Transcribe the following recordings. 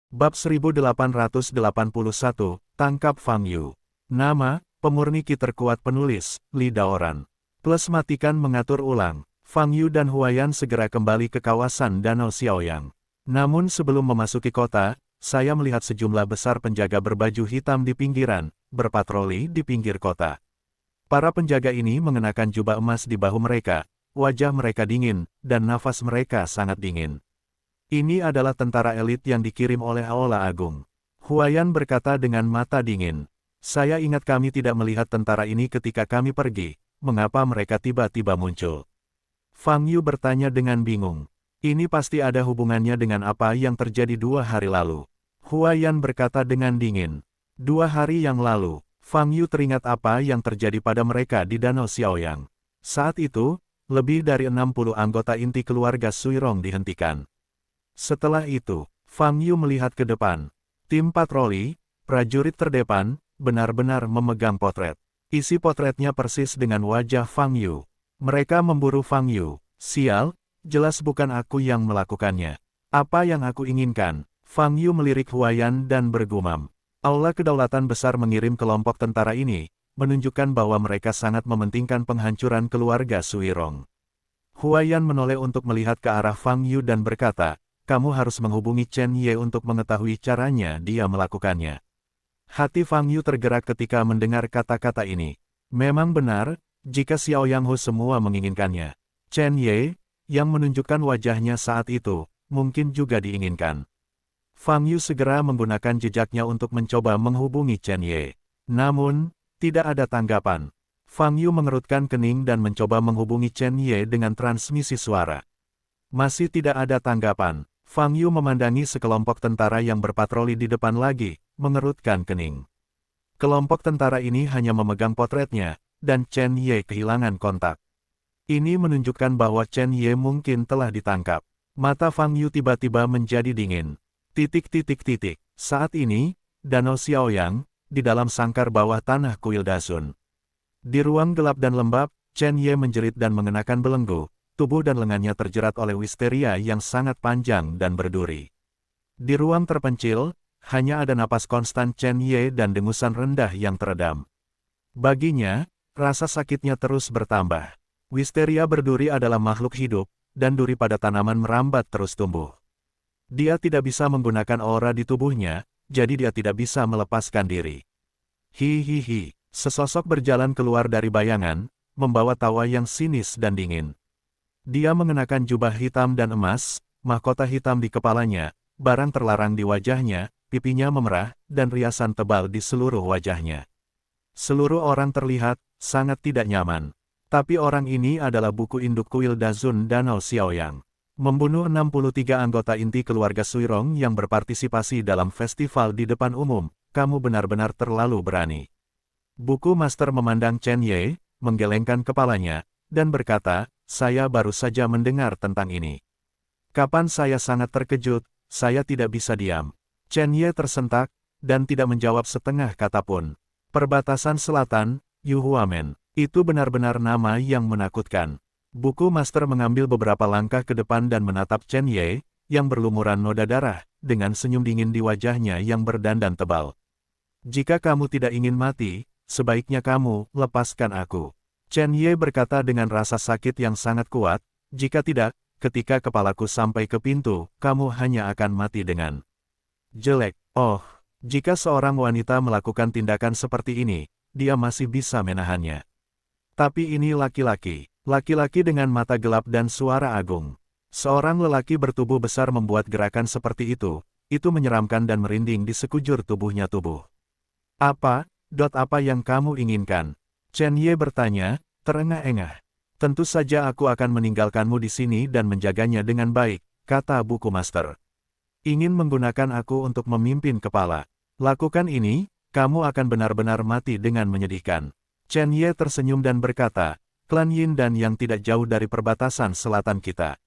Bab 1881, Tangkap Fang Yu. Nama, pemurni ki terkuat penulis, Li Daoran. Plus matikan mengatur ulang. Fang Yu dan Huayan segera kembali ke kawasan Danau Xiaoyang. Namun sebelum memasuki kota, saya melihat sejumlah besar penjaga berbaju hitam di pinggiran, berpatroli di pinggir kota. Para penjaga ini mengenakan jubah emas di bahu mereka, wajah mereka dingin, dan nafas mereka sangat dingin. Ini adalah tentara elit yang dikirim oleh Aula Agung. Huayan berkata dengan mata dingin. Saya ingat kami tidak melihat tentara ini ketika kami pergi, mengapa mereka tiba-tiba muncul? Fang Yu bertanya dengan bingung. Ini pasti ada hubungannya dengan apa yang terjadi 2 hari lalu. Huayan berkata dengan dingin. 2 hari yang lalu, Fang Yu teringat apa yang terjadi pada mereka di Danau Xiaoyang. Saat itu, lebih dari 60 anggota inti keluarga Suirong dihentikan. Setelah itu, Fang Yu melihat ke depan. Tim patroli, prajurit terdepan, benar-benar memegang potret. Isi potretnya persis dengan wajah Fang Yu. Mereka memburu Fang Yu. Sial, jelas bukan aku yang melakukannya. Apa yang aku inginkan? Fang Yu melirik Huayan dan bergumam. Aula Kedaulatan Besar mengirim kelompok tentara ini, menunjukkan bahwa mereka sangat mementingkan penghancuran keluarga Suirong. Huayan menoleh untuk melihat ke arah Fang Yu dan berkata, kamu harus menghubungi Chen Ye untuk mengetahui caranya dia melakukannya. Hati Fang Yu tergerak ketika mendengar kata-kata ini. Memang benar, jika Xiaoyang Hu semua menginginkannya. Chen Ye, yang menunjukkan wajahnya saat itu, mungkin juga diinginkan. Fang Yu segera menggunakan jejaknya untuk mencoba menghubungi Chen Ye. Namun, tidak ada tanggapan. Fang Yu mengerutkan kening dan mencoba menghubungi Chen Ye dengan transmisi suara. Masih tidak ada tanggapan. Fang Yu memandangi sekelompok tentara yang berpatroli di depan lagi, mengerutkan kening. Kelompok tentara ini hanya memegang potretnya, dan Chen Ye kehilangan kontak. Ini menunjukkan bahwa Chen Ye mungkin telah ditangkap. Mata Fang Yu tiba-tiba menjadi dingin. Saat ini, Danau Xiaoyang, di dalam sangkar bawah tanah kuil Dasun. Di ruang gelap dan lembab, Chen Ye menjerit dan mengenakan belenggu. Tubuh dan lengannya terjerat oleh wisteria yang sangat panjang dan berduri. Di ruang terpencil, hanya ada napas konstan Chen Ye dan dengusan rendah yang teredam. Baginya, rasa sakitnya terus bertambah. Wisteria berduri adalah makhluk hidup, dan duri pada tanaman merambat terus tumbuh. Dia tidak bisa menggunakan aura di tubuhnya, jadi dia tidak bisa melepaskan diri. Hihihi, sesosok berjalan keluar dari bayangan, membawa tawa yang sinis dan dingin. Dia mengenakan jubah hitam dan emas, mahkota hitam di kepalanya, barang terlarang di wajahnya, pipinya memerah, dan riasan tebal di seluruh wajahnya. Seluruh orang terlihat sangat tidak nyaman. Tapi orang ini adalah buku induk kuil Dazun Danau Xiaoyang. Membunuh 63 anggota inti keluarga Suirong yang berpartisipasi dalam festival di depan umum, kamu benar-benar terlalu berani. Buku Master memandang Chen Ye, menggelengkan kepalanya, dan berkata, saya baru saja mendengar tentang ini. Kapan saya sangat terkejut, saya tidak bisa diam. Chen Ye tersentak, dan tidak menjawab setengah kata pun. Perbatasan Selatan, Yu Huamen, itu benar-benar nama yang menakutkan. Buku Master mengambil beberapa langkah ke depan dan menatap Chen Ye, yang berlumuran noda darah, dengan senyum dingin di wajahnya yang berdandan tebal. Jika kamu tidak ingin mati, sebaiknya kamu lepaskan aku. Chen Ye berkata dengan rasa sakit yang sangat kuat, jika tidak, ketika kepalaku sampai ke pintu, kamu hanya akan mati dengan jelek. Oh, jika seorang wanita melakukan tindakan seperti ini, dia masih bisa menahannya. Tapi ini laki-laki dengan mata gelap dan suara agung. Seorang lelaki bertubuh besar membuat gerakan seperti itu menyeramkan dan merinding di sekujur tubuhnya tubuh. Apa yang kamu inginkan? Chen Ye bertanya, terengah-engah. Tentu saja aku akan meninggalkanmu di sini dan menjaganya dengan baik, kata buku Master. Ingin menggunakan aku untuk memimpin kepala. Lakukan ini, kamu akan benar-benar mati dengan menyedihkan. Chen Ye tersenyum dan berkata, klan Yin dan yang tidak jauh dari perbatasan selatan kita.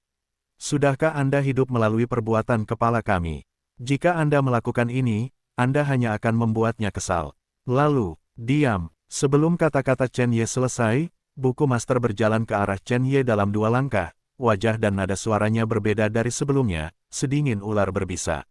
Sudahkah Anda hidup melalui perbuatan kepala kami? Jika Anda melakukan ini, Anda hanya akan membuatnya kesal. Lalu, diam. Sebelum kata-kata Chen Ye selesai, buku Master berjalan ke arah Chen Ye dalam 2 langkah, wajah dan nada suaranya berbeda dari sebelumnya, sedingin ular berbisa.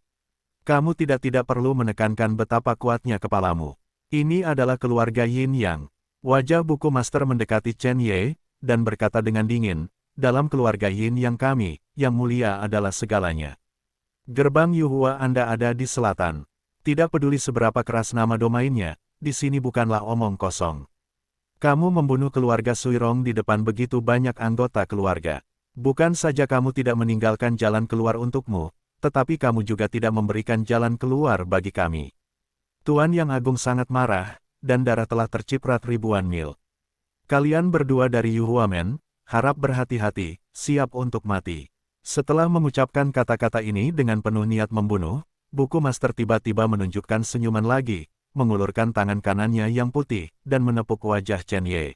Kamu tidak perlu menekankan betapa kuatnya kepalamu. Ini adalah keluarga Yin Yang. Wajah buku master mendekati Chen Ye, dan berkata dengan dingin, dalam keluarga Yin Yang kami, yang mulia adalah segalanya. Gerbang Yuhua Anda ada di selatan. Tidak peduli seberapa keras nama domainnya, di sini bukanlah omong kosong. Kamu membunuh keluarga Suirong di depan begitu banyak anggota keluarga. Bukan saja kamu tidak meninggalkan jalan keluar untukmu, tetapi kamu juga tidak memberikan jalan keluar bagi kami. Tuan Yang Agung sangat marah, dan darah telah terciprat ribuan mil. Kalian berdua dari Yuhuamen, harap berhati-hati, siap untuk mati. Setelah mengucapkan kata-kata ini dengan penuh niat membunuh, buku master tiba-tiba menunjukkan senyuman lagi, mengulurkan tangan kanannya yang putih, dan menepuk wajah Chen Ye.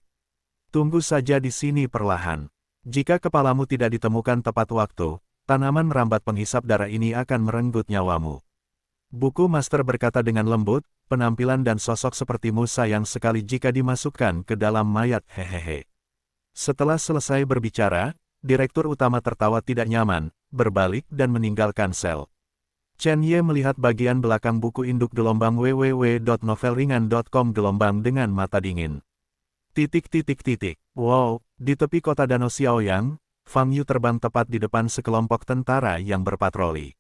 Tunggu saja di sini perlahan. Jika kepalamu tidak ditemukan tepat waktu, tanaman merambat penghisap darah ini akan merenggut nyawamu. Buku master berkata dengan lembut, penampilan dan sosok sepertimu sayang sekali jika dimasukkan ke dalam mayat hehehe. Setelah selesai berbicara, direktur utama tertawa tidak nyaman, berbalik dan meninggalkan sel. Chen Ye melihat bagian belakang buku induk gelombang www.novelringan.com gelombang dengan mata dingin. Wow, di tepi kota Danau Xiaoyang, Fang Yu terbang tepat di depan sekelompok tentara yang berpatroli.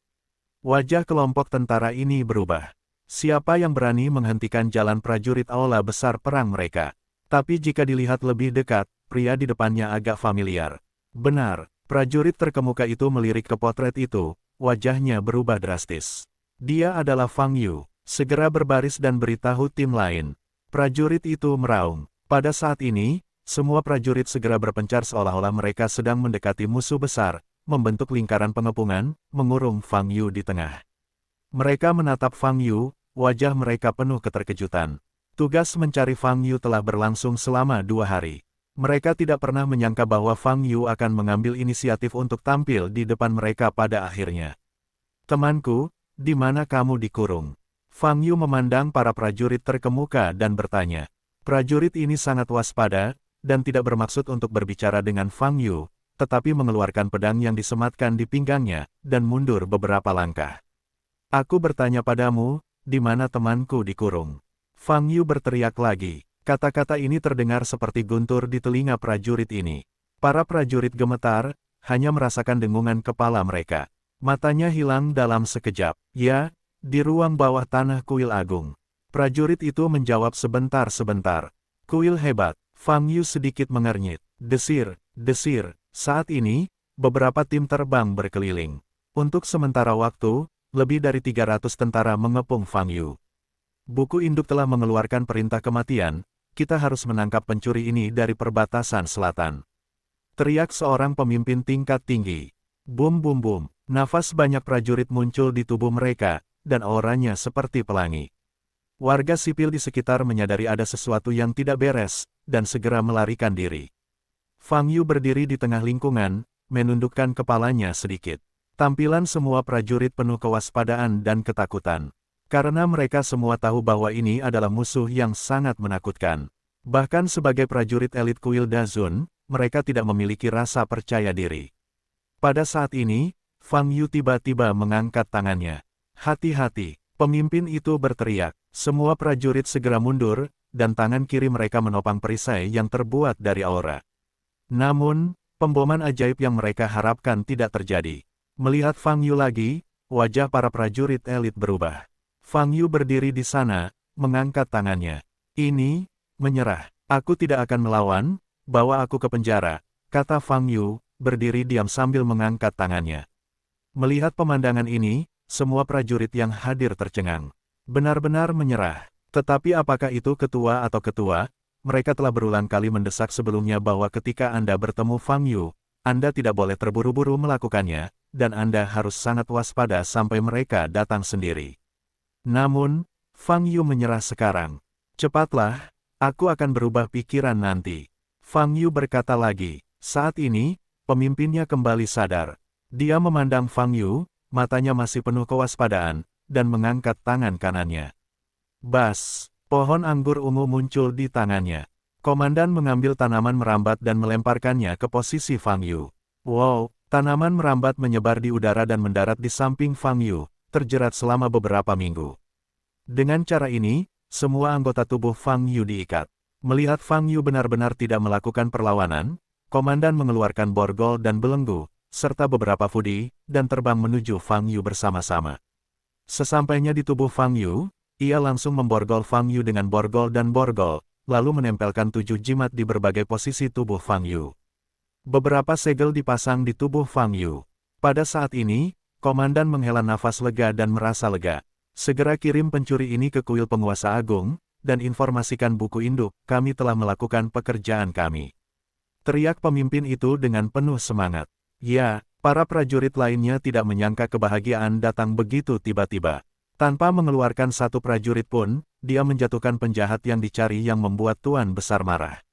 Wajah kelompok tentara ini berubah. Siapa yang berani menghentikan jalan prajurit aula besar perang mereka? Tapi jika dilihat lebih dekat, pria di depannya agak familiar. Benar, prajurit terkemuka itu melirik ke potret itu, wajahnya berubah drastis. Dia adalah Fang Yu. Segera berbaris dan beritahu tim lain. Prajurit itu meraung. Pada saat ini, semua prajurit segera berpencar seolah-olah mereka sedang mendekati musuh besar, membentuk lingkaran pengepungan, mengurung Fang Yu di tengah. Mereka menatap Fang Yu, wajah mereka penuh keterkejutan. Tugas mencari Fang Yu telah berlangsung selama 2 hari. Mereka tidak pernah menyangka bahwa Fang Yu akan mengambil inisiatif untuk tampil di depan mereka pada akhirnya. Temanku, di mana kamu dikurung? Fang Yu memandang para prajurit terkemuka dan bertanya. Prajurit ini sangat waspada, dan tidak bermaksud untuk berbicara dengan Fang Yu, tetapi mengeluarkan pedang yang disematkan di pinggangnya, dan mundur beberapa langkah. Aku bertanya padamu, di mana temanku dikurung? Fang Yu berteriak lagi. Kata-kata ini terdengar seperti guntur di telinga prajurit ini. Para prajurit gemetar, hanya merasakan dengungan kepala mereka. Matanya hilang dalam sekejap. Ya, di ruang bawah tanah kuil agung. Prajurit itu menjawab sebentar-sebentar. Kuil hebat. Fang Yu sedikit mengernyit. Desir, desir. Saat ini, beberapa tim terbang berkeliling. Untuk sementara waktu, lebih dari 300 tentara mengepung Fang Yu. Buku induk telah mengeluarkan perintah kematian, kita harus menangkap pencuri ini dari perbatasan selatan. Teriak seorang pemimpin tingkat tinggi. Bum bum bum, nafas banyak prajurit muncul di tubuh mereka, dan auranya seperti pelangi. Warga sipil di sekitar menyadari ada sesuatu yang tidak beres, dan segera melarikan diri. Fang Yu berdiri di tengah lingkungan, menundukkan kepalanya sedikit. Tampilan semua prajurit penuh kewaspadaan dan ketakutan. Karena mereka semua tahu bahwa ini adalah musuh yang sangat menakutkan. Bahkan sebagai prajurit elit kuil Dazun, mereka tidak memiliki rasa percaya diri. Pada saat ini, Fang Yu tiba-tiba mengangkat tangannya. Hati-hati, pemimpin itu berteriak. Semua prajurit segera mundur, dan tangan kiri mereka menopang perisai yang terbuat dari aura. Namun, pemboman ajaib yang mereka harapkan tidak terjadi. Melihat Fang Yu lagi, wajah para prajurit elit berubah. Fang Yu berdiri di sana, mengangkat tangannya. Ini, menyerah. Aku tidak akan melawan, bawa aku ke penjara, kata Fang Yu, berdiri diam sambil mengangkat tangannya. Melihat pemandangan ini, semua prajurit yang hadir tercengang. Benar-benar menyerah. Tetapi apakah itu ketua atau ketua? Mereka telah berulang kali mendesak sebelumnya bahwa ketika Anda bertemu Fang Yu, Anda tidak boleh terburu-buru melakukannya, dan Anda harus sangat waspada sampai mereka datang sendiri. Namun, Fang Yu menyerah sekarang. Cepatlah, aku akan berubah pikiran nanti. Fang Yu berkata lagi. Saat ini, pemimpinnya kembali sadar. Dia memandang Fang Yu, matanya masih penuh kewaspadaan, dan mengangkat tangan kanannya. Bas, pohon anggur ungu muncul di tangannya. Komandan mengambil tanaman merambat dan melemparkannya ke posisi Fang Yu. Wow, tanaman merambat menyebar di udara dan mendarat di samping Fang Yu, terjerat selama beberapa minggu. Dengan cara ini, semua anggota tubuh Fang Yu diikat. Melihat Fang Yu benar-benar tidak melakukan perlawanan, komandan mengeluarkan borgol dan belenggu, serta beberapa fudi, dan terbang menuju Fang Yu bersama-sama. Sesampainya di tubuh Fang Yu, ia langsung memborgol Fang Yu dengan borgol dan borgol, lalu menempelkan 7 jimat di berbagai posisi tubuh Fang Yu. Beberapa segel dipasang di tubuh Fang Yu. Pada saat ini, komandan menghela nafas lega dan merasa lega. Segera kirim pencuri ini ke kuil penguasa agung, dan informasikan buku induk, kami telah melakukan pekerjaan kami. Teriak pemimpin itu dengan penuh semangat. Ya, para prajurit lainnya tidak menyangka kebahagiaan datang begitu tiba-tiba. Tanpa mengeluarkan satu prajurit pun, dia menjatuhkan penjahat yang dicari yang membuat Tuan Besar marah.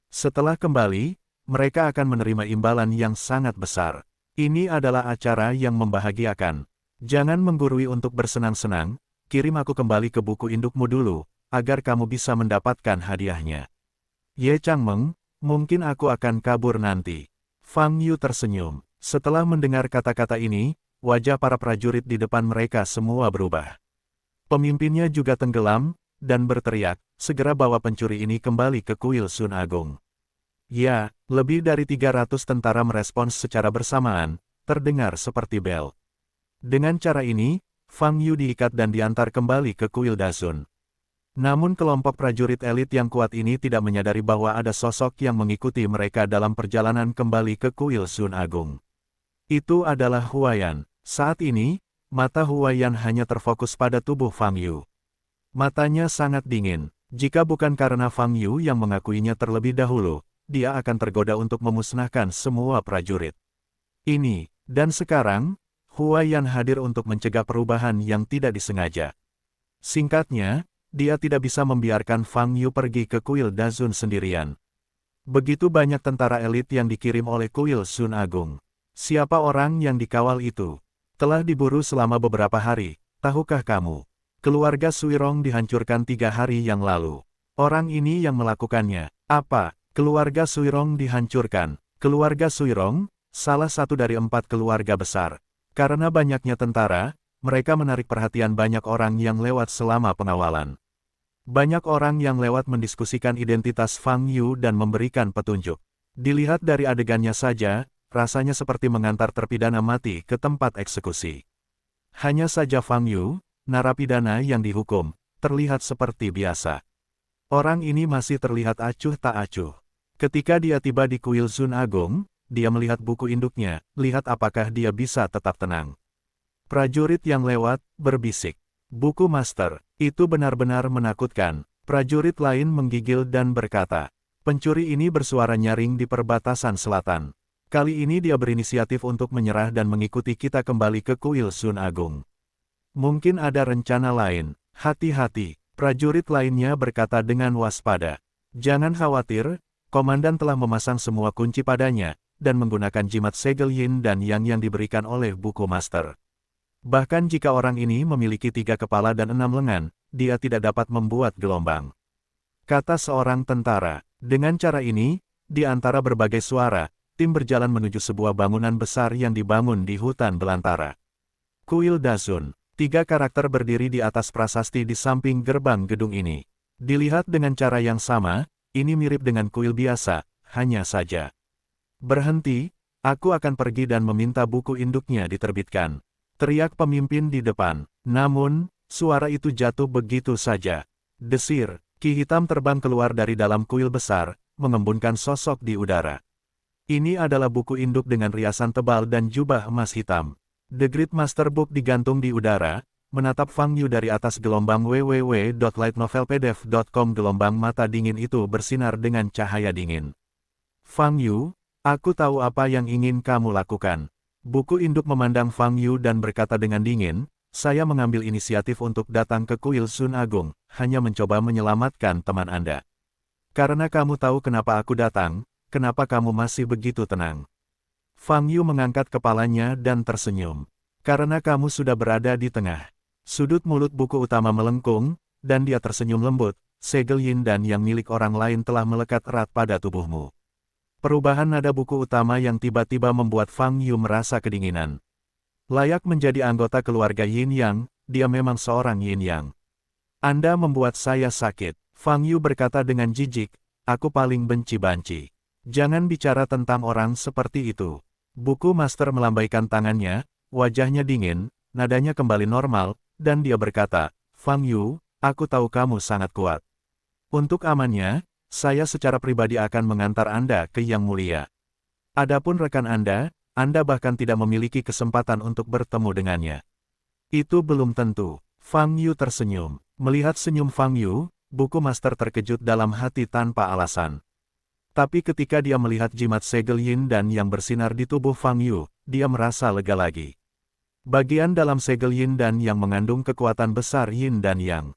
Setelah kembali, mereka akan menerima imbalan yang sangat besar. Ini adalah acara yang membahagiakan. Jangan menggurui untuk bersenang-senang, kirim aku kembali ke buku indukmu dulu, agar kamu bisa mendapatkan hadiahnya. Ye Changmeng, mungkin aku akan kabur nanti. Fang Yu tersenyum. Setelah mendengar kata-kata ini, wajah para prajurit di depan mereka semua berubah. Pemimpinnya juga tenggelam, dan berteriak, segera bawa pencuri ini kembali ke kuil Sun Agung. Ya, lebih dari 300 tentara merespons secara bersamaan, terdengar seperti bel. Dengan cara ini, Fang Yu diikat dan diantar kembali ke kuil Dazun. Namun kelompok prajurit elit yang kuat ini tidak menyadari bahwa ada sosok yang mengikuti mereka dalam perjalanan kembali ke kuil Sun Agung. Itu adalah Huaiyan. Saat ini, mata Huaiyan hanya terfokus pada tubuh Fang Yu. Matanya sangat dingin. Jika bukan karena Fang Yu yang mengakuinya terlebih dahulu, dia akan tergoda untuk memusnahkan semua prajurit. Ini, dan sekarang, Huaiyan hadir untuk mencegah perubahan yang tidak disengaja. Singkatnya, dia tidak bisa membiarkan Fang Yu pergi ke kuil Dazun sendirian. Begitu banyak tentara elit yang dikirim oleh kuil Sun Agung. Siapa orang yang dikawal itu? Telah diburu selama beberapa hari, tahukah kamu? Keluarga Suirong dihancurkan 3 hari yang lalu. Orang ini yang melakukannya. Apa? Keluarga Suirong dihancurkan. Keluarga Suirong, salah satu dari 4 keluarga besar. Karena banyaknya tentara, mereka menarik perhatian banyak orang yang lewat selama pengawalan. Banyak orang yang lewat mendiskusikan identitas Fang Yu dan memberikan petunjuk. Dilihat dari adegannya saja, rasanya seperti mengantar terpidana mati ke tempat eksekusi. Hanya saja Fang Yu, narapidana yang dihukum, terlihat seperti biasa. Orang ini masih terlihat acuh tak acuh. Ketika dia tiba di kuil Sun Agung, dia melihat buku induknya, lihat apakah dia bisa tetap tenang. Prajurit yang lewat, berbisik. Buku master, itu benar-benar menakutkan. Prajurit lain menggigil dan berkata, pencuri ini bersuara nyaring di perbatasan selatan. Kali ini dia berinisiatif untuk menyerah dan mengikuti kita kembali ke kuil Sun Agung. Mungkin ada rencana lain. Hati-hati, prajurit lainnya berkata dengan waspada. Jangan khawatir, komandan telah memasang semua kunci padanya, dan menggunakan jimat segel yin dan yang diberikan oleh buku master. Bahkan jika orang ini memiliki 3 kepala dan 6 lengan, dia tidak dapat membuat gelombang. Kata seorang tentara, dengan cara ini, di antara berbagai suara, tim berjalan menuju sebuah bangunan besar yang dibangun di hutan belantara. Kuil Dazun, 3 karakter berdiri di atas prasasti di samping gerbang gedung ini. Dilihat dengan cara yang sama, ini mirip dengan kuil biasa, hanya saja. Berhenti, aku akan pergi dan meminta buku induknya diterbitkan. Teriak pemimpin di depan. Namun, suara itu jatuh begitu saja. Desir, ki hitam terbang keluar dari dalam kuil besar, mengembunkan sosok di udara. Ini adalah buku induk dengan riasan tebal dan jubah emas hitam. The Great Master Book digantung di udara, menatap Fang Yu dari atas gelombang www.lightnovelpdf.com. Gelombang mata dingin itu bersinar dengan cahaya dingin. Fang Yu, aku tahu apa yang ingin kamu lakukan. Buku induk memandang Fang Yu dan berkata dengan dingin, saya mengambil inisiatif untuk datang ke kuil Sun Agung, hanya mencoba menyelamatkan teman Anda. Karena kamu tahu kenapa aku datang, kenapa kamu masih begitu tenang? Fang Yu mengangkat kepalanya dan tersenyum. Karena kamu sudah berada di tengah. Sudut mulut buku utama melengkung, dan dia tersenyum lembut, segel yin dan yang milik orang lain telah melekat erat pada tubuhmu. Perubahan nada buku utama yang tiba-tiba membuat Fang Yu merasa kedinginan. Layak menjadi anggota keluarga Yin Yang, dia memang seorang Yin Yang. Anda membuat saya sakit. Fang Yu berkata dengan jijik, aku paling benci banci. Jangan bicara tentang orang seperti itu. Buku master melambaikan tangannya, wajahnya dingin, nadanya kembali normal, dan dia berkata, Fang Yu, aku tahu kamu sangat kuat. Untuk amannya, saya secara pribadi akan mengantar Anda ke Yang Mulia. Adapun rekan Anda bahkan tidak memiliki kesempatan untuk bertemu dengannya. Itu belum tentu. Fang Yu tersenyum. Melihat senyum Fang Yu, buku master terkejut dalam hati tanpa alasan. Tapi ketika dia melihat jimat segel Yin dan Yang bersinar di tubuh Fang Yu, dia merasa lega lagi. Bagian dalam segel Yin dan Yang mengandung kekuatan besar Yin dan Yang.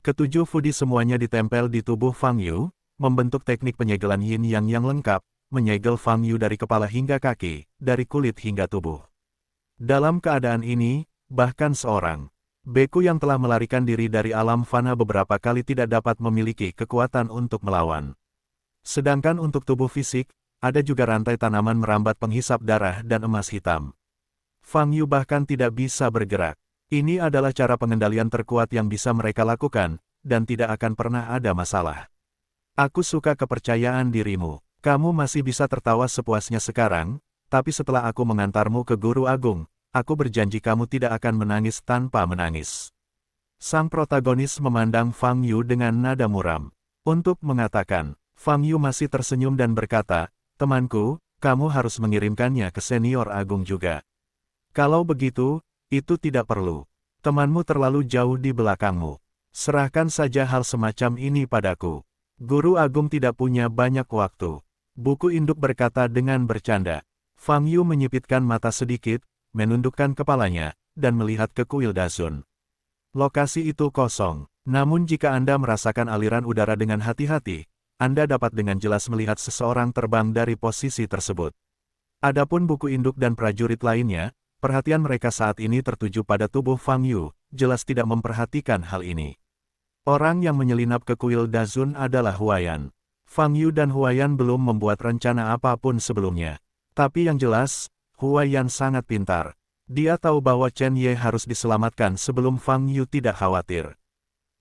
Ketujuh fudi semuanya ditempel di tubuh Fang Yu, membentuk teknik penyegelan Yin Yang yang lengkap, menyegel Fang Yu dari kepala hingga kaki, dari kulit hingga tubuh. Dalam keadaan ini, bahkan seorang beku yang telah melarikan diri dari alam fana beberapa kali tidak dapat memiliki kekuatan untuk melawan. Sedangkan untuk tubuh fisik, ada juga rantai tanaman merambat penghisap darah dan emas hitam. Fang Yu bahkan tidak bisa bergerak. Ini adalah cara pengendalian terkuat yang bisa mereka lakukan, dan tidak akan pernah ada masalah. Aku suka kepercayaan dirimu. Kamu masih bisa tertawa sepuasnya sekarang, tapi setelah aku mengantarmu ke Guru Agung, aku berjanji kamu tidak akan menangis tanpa menangis. Sang protagonis memandang Fang Yu dengan nada muram. Untuk mengatakan, Fang Yu masih tersenyum dan berkata, temanku, kamu harus mengirimkannya ke senior agung juga. Kalau begitu, itu tidak perlu. Temanmu terlalu jauh di belakangmu. Serahkan saja hal semacam ini padaku. Guru Agung tidak punya banyak waktu. Buku induk berkata dengan bercanda. Fang Yu menyipitkan mata sedikit, menundukkan kepalanya, dan melihat ke kuil Dazun. Lokasi itu kosong. Namun jika Anda merasakan aliran udara dengan hati-hati, Anda dapat dengan jelas melihat seseorang terbang dari posisi tersebut. Adapun buku induk dan prajurit lainnya, perhatian mereka saat ini tertuju pada tubuh Fang Yu, jelas tidak memperhatikan hal ini. Orang yang menyelinap ke kuil Dazun adalah Huayan. Fang Yu dan Huayan belum membuat rencana apapun sebelumnya. Tapi yang jelas, Huayan sangat pintar. Dia tahu bahwa Chen Ye harus diselamatkan sebelum Fang Yu tidak khawatir.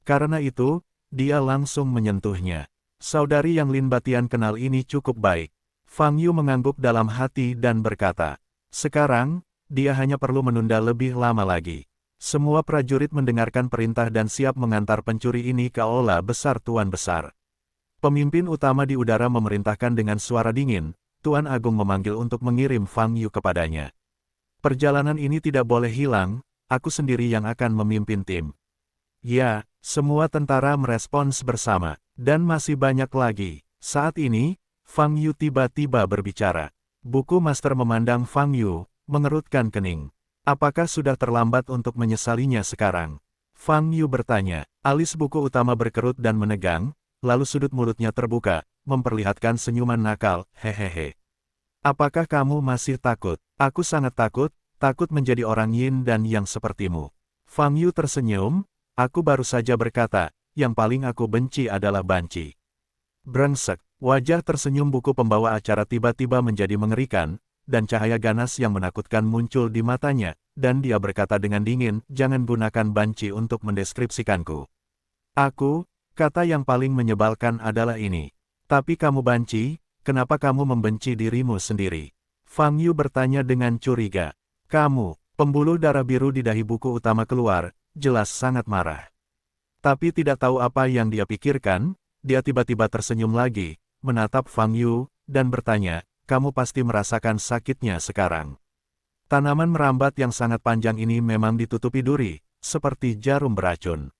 Karena itu, dia langsung menyentuhnya. Saudari yang Lin Batian kenal ini cukup baik. Fang Yu mengangguk dalam hati dan berkata, sekarang, dia hanya perlu menunda lebih lama lagi. Semua prajurit mendengarkan perintah dan siap mengantar pencuri ini ke aula besar Tuan Besar. Pemimpin utama di udara memerintahkan dengan suara dingin, Tuan Agung memanggil untuk mengirim Fang Yu kepadanya. Perjalanan ini tidak boleh hilang, aku sendiri yang akan memimpin tim. Ya, semua tentara merespons bersama, dan masih banyak lagi. Saat ini, Fang Yu tiba-tiba berbicara. Buku master memandang Fang Yu, mengerutkan kening. Apakah sudah terlambat untuk menyesalinya sekarang? Fang Yu bertanya. Alis buku utama berkerut dan menegang, lalu sudut mulutnya terbuka, memperlihatkan senyuman nakal, hehehe. Apakah kamu masih takut? Aku sangat takut, takut menjadi orang Yin dan Yang sepertimu. Fang Yu tersenyum, aku baru saja berkata, yang paling aku benci adalah banci. Brengsek, wajah tersenyum buku pembawa acara tiba-tiba menjadi mengerikan, dan cahaya ganas yang menakutkan muncul di matanya, dan dia berkata dengan dingin, jangan gunakan banci untuk mendeskripsikanku. Aku, kata yang paling menyebalkan adalah ini. Tapi kamu banci, kenapa kamu membenci dirimu sendiri? Fang Yu bertanya dengan curiga. Kamu, pembuluh darah biru di dahi buku utama keluar, jelas sangat marah. Tapi tidak tahu apa yang dia pikirkan, dia tiba-tiba tersenyum lagi, menatap Fang Yu, dan bertanya, kamu pasti merasakan sakitnya sekarang. Tanaman merambat yang sangat panjang ini memang ditutupi duri, seperti jarum beracun.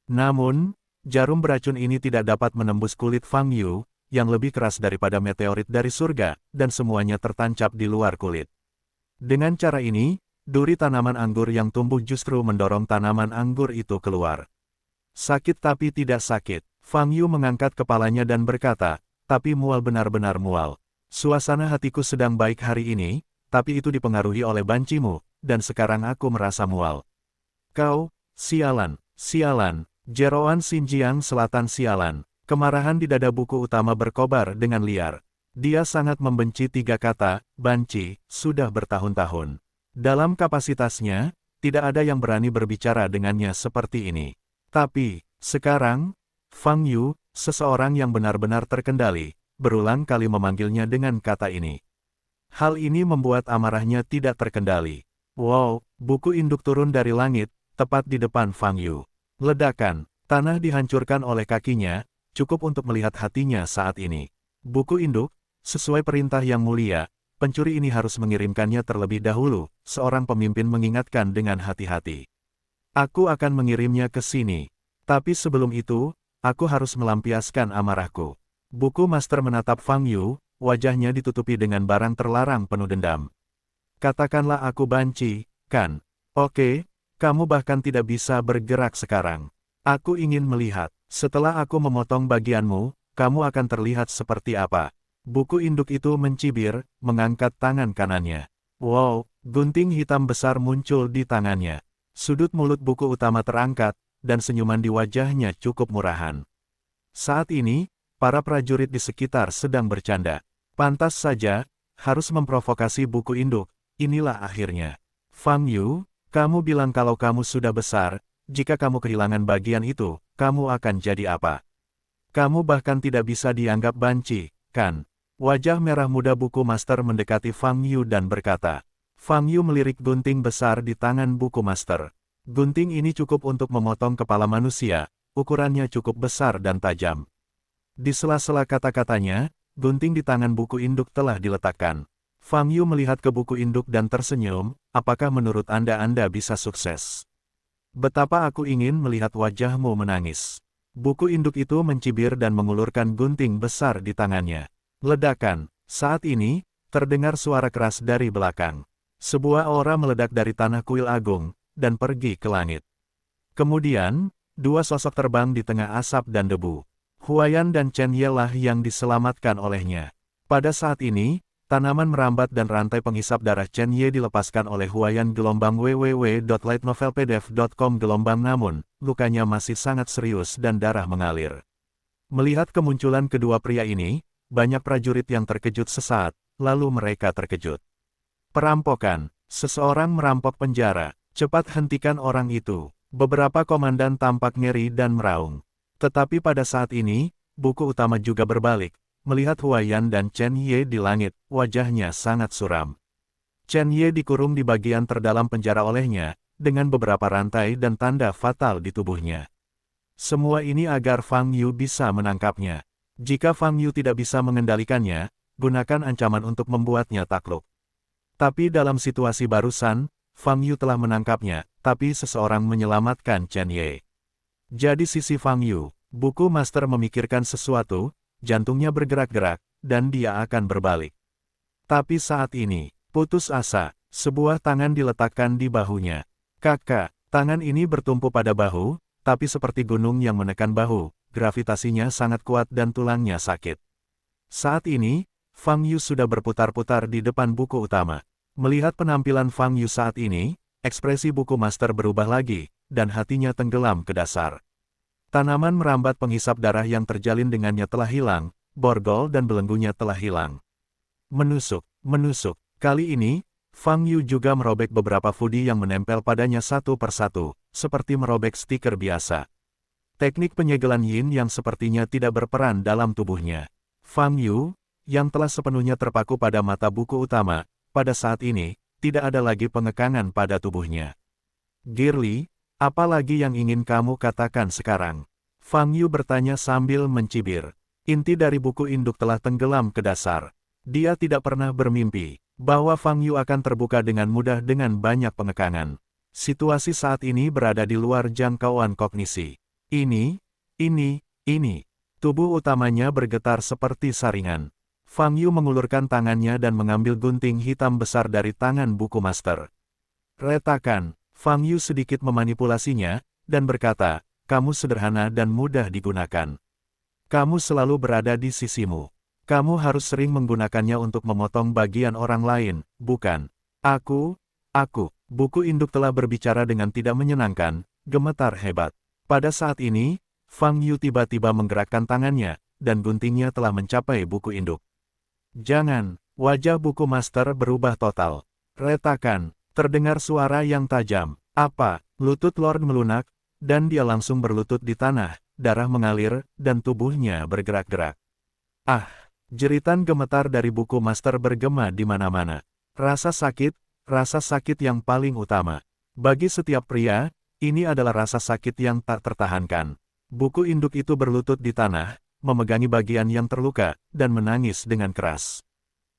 Namun, jarum beracun ini tidak dapat menembus kulit Fang Yu, yang lebih keras daripada meteorit dari surga, dan semuanya tertancap di luar kulit. Dengan cara ini, duri tanaman anggur yang tumbuh justru mendorong tanaman anggur itu keluar. Sakit tapi tidak sakit. Fang Yu mengangkat kepalanya dan berkata, tapi mual benar-benar mual. Suasana hatiku sedang baik hari ini, tapi itu dipengaruhi oleh bancimu, dan sekarang aku merasa mual. Kau, sialan, sialan, jeroan Xinjiang Selatan sialan. Kemarahan di dada buku utama berkobar dengan liar. Dia sangat membenci tiga kata, banci, sudah bertahun-tahun. Dalam kapasitasnya, tidak ada yang berani berbicara dengannya seperti ini. Tapi, sekarang, Fang Yu, seseorang yang benar-benar terkendali, berulang kali memanggilnya dengan kata ini. Hal ini membuat amarahnya tidak terkendali. Wow, buku induk turun dari langit, tepat di depan Fang Yu. Ledakan, tanah dihancurkan oleh kakinya, cukup untuk melihat hatinya saat ini. Buku induk, sesuai perintah yang mulia, pencuri ini harus mengirimkannya terlebih dahulu, seorang pemimpin mengingatkan dengan hati-hati. Aku akan mengirimnya ke sini. Tapi sebelum itu, aku harus melampiaskan amarahku. Buku master menatap Fang Yu, wajahnya ditutupi dengan barang terlarang penuh dendam. Katakanlah aku banci, kan? Oke, kamu bahkan tidak bisa bergerak sekarang. Aku ingin melihat, setelah aku memotong bagianmu, kamu akan terlihat seperti apa. Buku induk itu mencibir, mengangkat tangan kanannya. Wow, gunting hitam besar muncul di tangannya. Sudut mulut buku utama terangkat, dan senyuman di wajahnya cukup murahan. Saat ini, para prajurit di sekitar sedang bercanda. Pantas saja, harus memprovokasi buku induk. Inilah akhirnya. Fang Yu, kamu bilang kalau kamu sudah besar, jika kamu kehilangan bagian itu, kamu akan jadi apa? Kamu bahkan tidak bisa dianggap banci, kan? Wajah merah muda buku master mendekati Fang Yu dan berkata. Fang Yu melirik gunting besar di tangan buku master. Gunting ini cukup untuk memotong kepala manusia, ukurannya cukup besar dan tajam. Di sela-sela kata-katanya, gunting di tangan buku induk telah diletakkan. Fang Yu melihat ke buku induk dan tersenyum, apakah menurut Anda bisa sukses? Betapa aku ingin melihat wajahmu menangis. Buku induk itu mencibir dan mengulurkan gunting besar di tangannya. Ledakan, saat ini, terdengar suara keras dari belakang. Sebuah aura meledak dari tanah kuil agung, dan pergi ke langit. Kemudian, dua sosok terbang di tengah asap dan debu. Huayan dan Chen Ye lah yang diselamatkan olehnya. Pada saat ini, tanaman merambat dan rantai penghisap darah Chen Ye dilepaskan oleh Huayan gelombang www.lightnovelpdf.com gelombang namun, lukanya masih sangat serius dan darah mengalir. Melihat kemunculan kedua pria ini, banyak prajurit yang terkejut sesaat, lalu mereka terkejut. Perampokan, seseorang merampok penjara, cepat hentikan orang itu. Beberapa komandan tampak ngeri dan meraung. Tetapi pada saat ini, buku utama juga berbalik. Melihat Huayan dan Chen Ye di langit, wajahnya sangat suram. Chen Ye dikurung di bagian terdalam penjara olehnya, dengan beberapa rantai dan tanda fatal di tubuhnya. Semua ini agar Fang Yu bisa menangkapnya. Jika Fang Yu tidak bisa mengendalikannya, gunakan ancaman untuk membuatnya takluk. Tapi dalam situasi barusan, Fang Yu telah menangkapnya, tapi seseorang menyelamatkan Chen Ye. Jadi sisi Fang Yu, buku master memikirkan sesuatu, jantungnya bergerak-gerak, dan dia akan berbalik. Tapi saat ini, putus asa, sebuah tangan diletakkan di bahunya. Kakak, tangan ini bertumpu pada bahu, tapi seperti gunung yang menekan bahu, gravitasinya sangat kuat dan tulangnya sakit. Saat ini, Fang Yu sudah berputar-putar di depan buku utama. Melihat penampilan Fang Yu saat ini, ekspresi buku master berubah lagi, dan hatinya tenggelam ke dasar. Tanaman merambat penghisap darah yang terjalin dengannya telah hilang, borgol dan belenggunya telah hilang. Menusuk, kali ini, Fang Yu juga merobek beberapa foodie yang menempel padanya satu persatu, seperti merobek stiker biasa. Teknik penyegelan yin yang sepertinya tidak berperan dalam tubuhnya. Fang Yu, yang telah sepenuhnya terpaku pada mata buku utama, pada saat ini, tidak ada lagi pengekangan pada tubuhnya. Girly, apa lagi yang ingin kamu katakan sekarang? Fang Yu bertanya sambil mencibir. Inti dari buku induk telah tenggelam ke dasar. Dia tidak pernah bermimpi bahwa Fang Yu akan terbuka dengan mudah dengan banyak pengekangan. Situasi saat ini berada di luar jangkauan kognisi. Ini. Tubuh utamanya bergetar seperti saringan. Fang Yu mengulurkan tangannya dan mengambil gunting hitam besar dari tangan buku master. Retakan. Fang Yu sedikit memanipulasinya, dan berkata, kamu sederhana dan mudah digunakan. Kamu selalu berada di sisimu. Kamu harus sering menggunakannya untuk memotong bagian orang lain, bukan? Aku. Buku induk telah berbicara dengan tidak menyenangkan, gemetar hebat. Pada saat ini, Fang Yu tiba-tiba menggerakkan tangannya, dan guntingnya telah mencapai buku induk. Jangan, wajah buku master berubah total. Retakan. Terdengar suara yang tajam. Apa? Lutut Lord melunak, dan dia langsung berlutut di tanah, darah mengalir, dan tubuhnya bergerak-gerak. Ah! Jeritan gemetar dari buku master bergema di mana-mana. Rasa sakit yang paling utama. Bagi setiap pria, ini adalah rasa sakit yang tak tertahankan. Buku induk itu berlutut di tanah, memegangi bagian yang terluka, dan menangis dengan keras.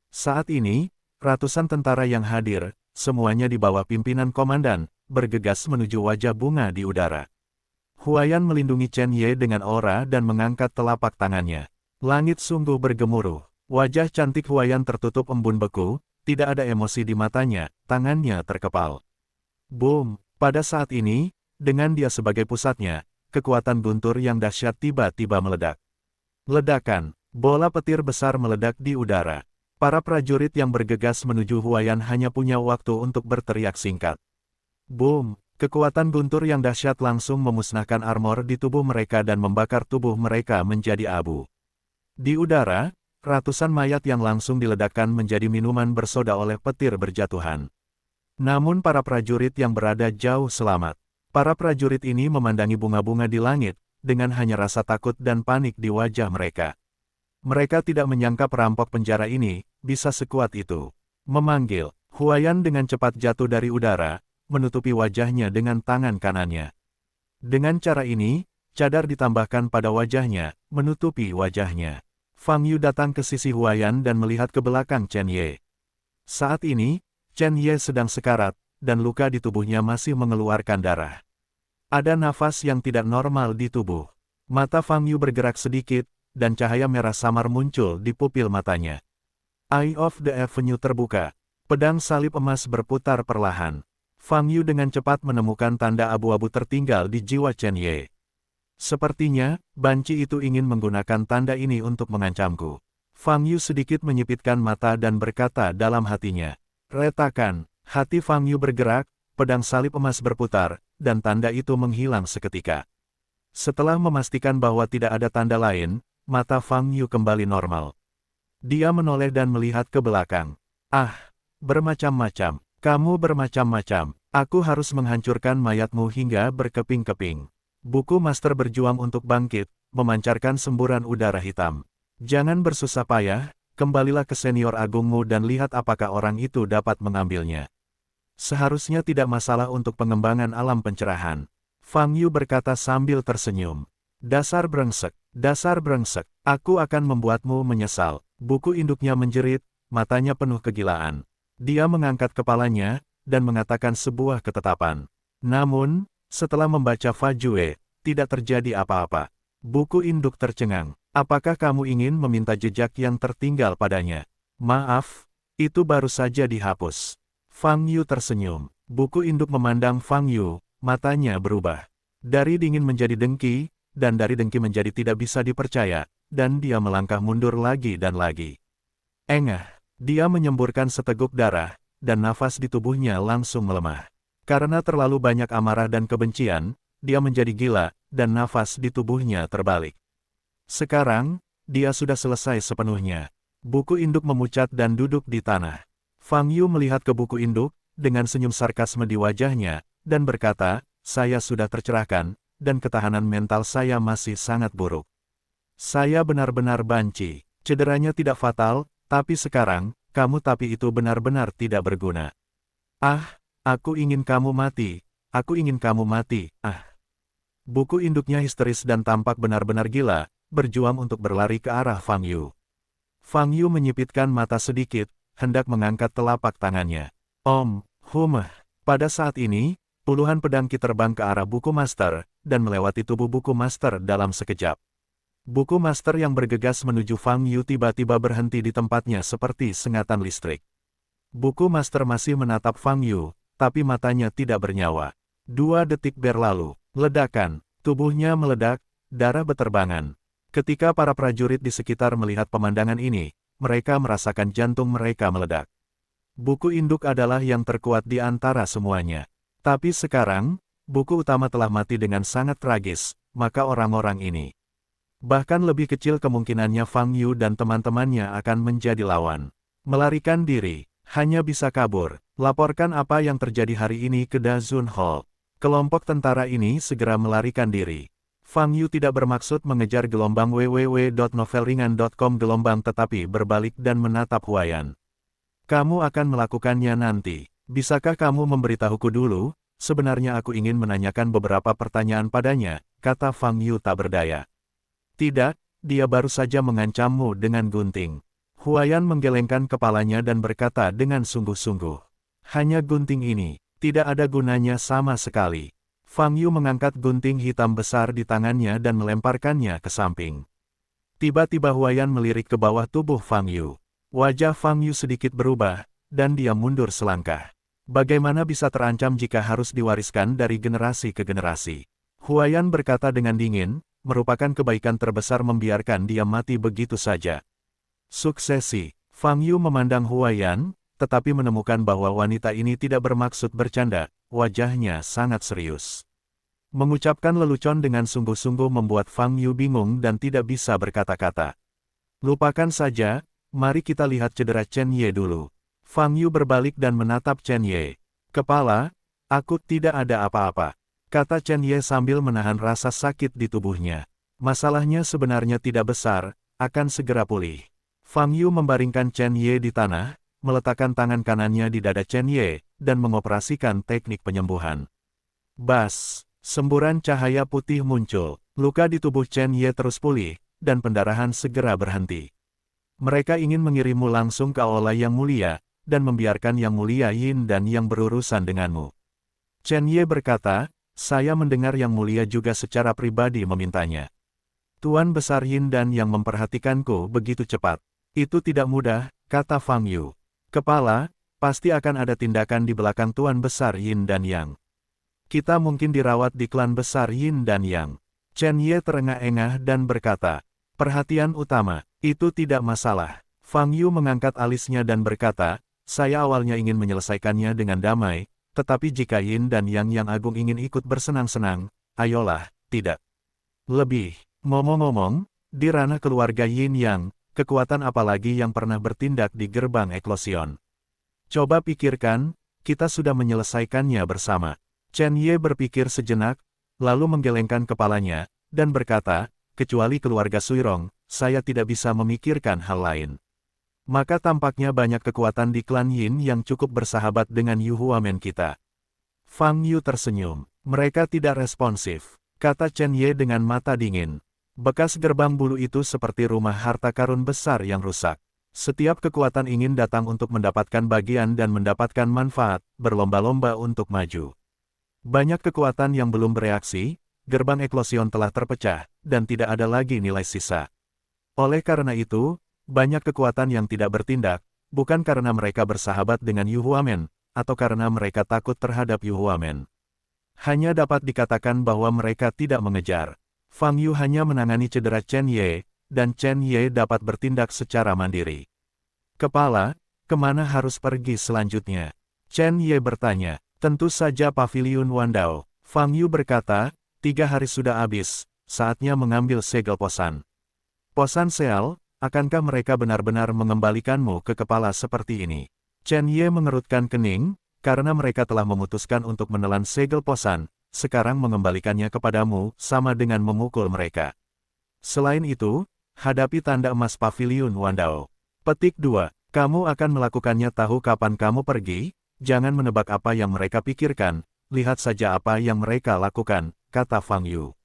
Saat ini, ratusan tentara yang hadir, semuanya di bawah pimpinan komandan, bergegas menuju wajah bunga di udara. Huayan melindungi Chen Ye dengan aura dan mengangkat telapak tangannya. Langit sungguh bergemuruh. Wajah cantik Huayan tertutup embun beku, tidak ada emosi di matanya, tangannya terkepal. Boom! Pada saat ini, dengan dia sebagai pusatnya, kekuatan guntur yang dahsyat tiba-tiba meledak. Ledakan, bola petir besar meledak di udara. Para prajurit yang bergegas menuju Huayan hanya punya waktu untuk berteriak singkat. Boom! Kekuatan guntur yang dahsyat langsung memusnahkan armor di tubuh mereka dan membakar tubuh mereka menjadi abu. Di udara, ratusan mayat yang langsung diledakkan menjadi minuman bersoda oleh petir berjatuhan. Namun para prajurit yang berada jauh selamat. Para prajurit ini memandangi bunga-bunga di langit, dengan hanya rasa takut dan panik di wajah mereka. Mereka tidak menyangka perampok penjara ini bisa sekuat itu. Memanggil, Huayan dengan cepat jatuh dari udara, menutupi wajahnya dengan tangan kanannya. Dengan cara ini, cadar ditambahkan pada wajahnya, menutupi wajahnya. Fang Yu datang ke sisi Huayan dan melihat ke belakang Chen Ye. Saat ini, Chen Ye sedang sekarat, dan luka di tubuhnya masih mengeluarkan darah. Ada nafas yang tidak normal di tubuh. Mata Fang Yu bergerak sedikit, dan cahaya merah samar muncul di pupil matanya. Eye of the Avenue terbuka. Pedang salib emas berputar perlahan. Fang Yu dengan cepat menemukan tanda abu-abu tertinggal di jiwa Chen Ye. Sepertinya, banci itu ingin menggunakan tanda ini untuk mengancamku. Fang Yu sedikit menyipitkan mata dan berkata dalam hatinya. Retakan, hati Fang Yu bergerak, pedang salib emas berputar, dan tanda itu menghilang seketika. Setelah memastikan bahwa tidak ada tanda lain, mata Fang Yu kembali normal. Dia menoleh dan melihat ke belakang. Ah, bermacam-macam. Kamu bermacam-macam. Aku harus menghancurkan mayatmu hingga berkeping-keping. Buku master berjuang untuk bangkit, memancarkan semburan udara hitam. Jangan bersusah payah, kembalilah ke senior agungmu dan lihat apakah orang itu dapat mengambilnya. Seharusnya tidak masalah untuk pengembangan alam pencerahan. Fang Yu berkata sambil tersenyum. Dasar brengsek, aku akan membuatmu menyesal. Buku induknya menjerit, matanya penuh kegilaan. Dia mengangkat kepalanya, dan mengatakan sebuah ketetapan. Namun, setelah membaca Fa Jue, tidak terjadi apa-apa. Buku induk tercengang. Apakah kamu ingin meminta jejak yang tertinggal padanya? Maaf, itu baru saja dihapus. Fang Yu tersenyum. Buku induk memandang Fang Yu, matanya berubah. Dari dingin menjadi dengki, dan dari dengki menjadi tidak bisa dipercaya, dan dia melangkah mundur lagi dan lagi. Engah, dia menyemburkan seteguk darah, dan nafas di tubuhnya langsung melemah. Karena terlalu banyak amarah dan kebencian, dia menjadi gila, dan nafas di tubuhnya terbalik. Sekarang, dia sudah selesai sepenuhnya. Buku induk memucat dan duduk di tanah. Fang Yu melihat ke buku induk, dengan senyum sarkasme di wajahnya, dan berkata, saya sudah tercerahkan, dan ketahanan mental saya masih sangat buruk. Saya benar-benar banci. Cederanya tidak fatal, tapi sekarang, tapi itu benar-benar tidak berguna. Ah, aku ingin kamu mati. Aku ingin kamu mati, ah. Buku induknya histeris dan tampak benar-benar gila, berjuang untuk berlari ke arah Fang Yu. Fang Yu menyipitkan mata sedikit, hendak mengangkat telapak tangannya. Humeh. Pada saat ini, puluhan pedangki terbang ke arah buku master, dan melewati tubuh buku master dalam sekejap. Buku master yang bergegas menuju Fang Yu tiba-tiba berhenti di tempatnya seperti sengatan listrik. Buku master masih menatap Fang Yu, tapi matanya tidak bernyawa. 2 detik berlalu, ledakan, tubuhnya meledak, darah beterbangan. Ketika para prajurit di sekitar melihat pemandangan ini, mereka merasakan jantung mereka meledak. Buku induk adalah yang terkuat di antara semuanya. Tapi sekarang, buku utama telah mati dengan sangat tragis, maka orang-orang ini. Bahkan lebih kecil kemungkinannya Fang Yu dan teman-temannya akan menjadi lawan. Melarikan diri, Hanya bisa kabur. Laporkan apa yang terjadi hari ini ke Da Zun Hall. Kelompok tentara ini segera melarikan diri. Fang Yu tidak bermaksud mengejar gelombang www.novelringan.com gelombang tetapi berbalik dan menatap Huayan. Kamu akan melakukannya nanti. Bisakah kamu memberitahuku dulu? Sebenarnya aku ingin menanyakan beberapa pertanyaan padanya, kata Fang Yu tak berdaya. Tidak, dia baru saja mengancammu dengan gunting. Huayan menggelengkan kepalanya dan berkata dengan sungguh-sungguh. Hanya gunting ini, tidak ada gunanya sama sekali. Fang Yu mengangkat gunting hitam besar di tangannya dan melemparkannya ke samping. Tiba-tiba Huayan melirik ke bawah tubuh Fang Yu. Wajah Fang Yu sedikit berubah, dan dia mundur selangkah. Bagaimana bisa terancam jika harus diwariskan dari generasi ke generasi? Huayan berkata dengan dingin, merupakan kebaikan terbesar membiarkan dia mati begitu saja. Suksesi. Fang Yu memandang Huayan, tetapi menemukan bahwa wanita ini tidak bermaksud bercanda, wajahnya sangat serius. Mengucapkan lelucon dengan sungguh-sungguh membuat Fang Yu bingung dan tidak bisa berkata-kata. Lupakan saja, mari kita lihat cedera Chen Ye dulu. Fang Yu berbalik dan menatap Chen Ye. Kepala, aku tidak ada apa-apa, kata Chen Ye sambil menahan rasa sakit di tubuhnya. Masalahnya sebenarnya tidak besar, akan segera pulih. Fang Yu membaringkan Chen Ye di tanah, meletakkan tangan kanannya di dada Chen Ye, dan mengoperasikan teknik penyembuhan. Bas, semburan cahaya putih muncul, luka di tubuh Chen Ye terus pulih, dan pendarahan segera berhenti. Mereka ingin mengirimmu langsung ke aula yang mulia, dan membiarkan yang mulia Yin dan yang berurusan denganmu. Chen Ye berkata, saya mendengar yang mulia juga secara pribadi memintanya. Tuan Besar Yin dan yang memperhatikanku begitu cepat. Itu tidak mudah, kata Fang Yu. Kepala, pasti akan ada tindakan di belakang Tuan Besar Yin dan Yang. Kita mungkin dirawat di klan besar Yin dan Yang. Chen Ye terengah-engah dan berkata, perhatian utama, itu tidak masalah. Fang Yu mengangkat alisnya dan berkata, saya awalnya ingin menyelesaikannya dengan damai, tetapi jika Yin dan Yang Agung ingin ikut bersenang-senang, ayolah, tidak. Lebih, ngomong-ngomong, di ranah keluarga Yin Yang, kekuatan apalagi yang pernah bertindak di gerbang eklosion? Coba pikirkan, kita sudah menyelesaikannya bersama. Chen Ye berpikir sejenak, lalu menggelengkan kepalanya, dan berkata, kecuali keluarga Suirong, saya tidak bisa memikirkan hal lain. Maka tampaknya banyak kekuatan di klan Yin yang cukup bersahabat dengan Yu Huamen kita. Fang Yu tersenyum. Mereka tidak responsif, kata Chen Ye dengan mata dingin. Bekas gerbang bulu itu seperti rumah harta karun besar yang rusak. Setiap kekuatan ingin datang untuk mendapatkan bagian dan mendapatkan manfaat, berlomba-lomba untuk maju. Banyak kekuatan yang belum bereaksi, gerbang eklosion telah terpecah, dan tidak ada lagi nilai sisa. Oleh karena itu, banyak kekuatan yang tidak bertindak, bukan karena mereka bersahabat dengan Yu Huamen, atau karena mereka takut terhadap Yu Huamen. Hanya dapat dikatakan bahwa mereka tidak mengejar. Fang Yu hanya menangani cedera Chen Ye, dan Chen Ye dapat bertindak secara mandiri. Kepala, kemana harus pergi selanjutnya? Chen Ye bertanya. Tentu saja Paviliun Wandao. Fang Yu berkata, 3 hari sudah habis, saatnya mengambil segel Posan. Posan Seal, akankah mereka benar-benar mengembalikanmu ke kepala seperti ini? Chen Ye mengerutkan kening, karena mereka telah memutuskan untuk menelan segel Posan. Sekarang mengembalikannya kepadamu, sama dengan memukul mereka. Selain itu, hadapi tanda emas Paviliun Wandao. Petik 2. Kamu akan melakukannya tahu kapan kamu pergi? Jangan menebak apa yang mereka pikirkan, lihat saja apa yang mereka lakukan, kata Fang Yu.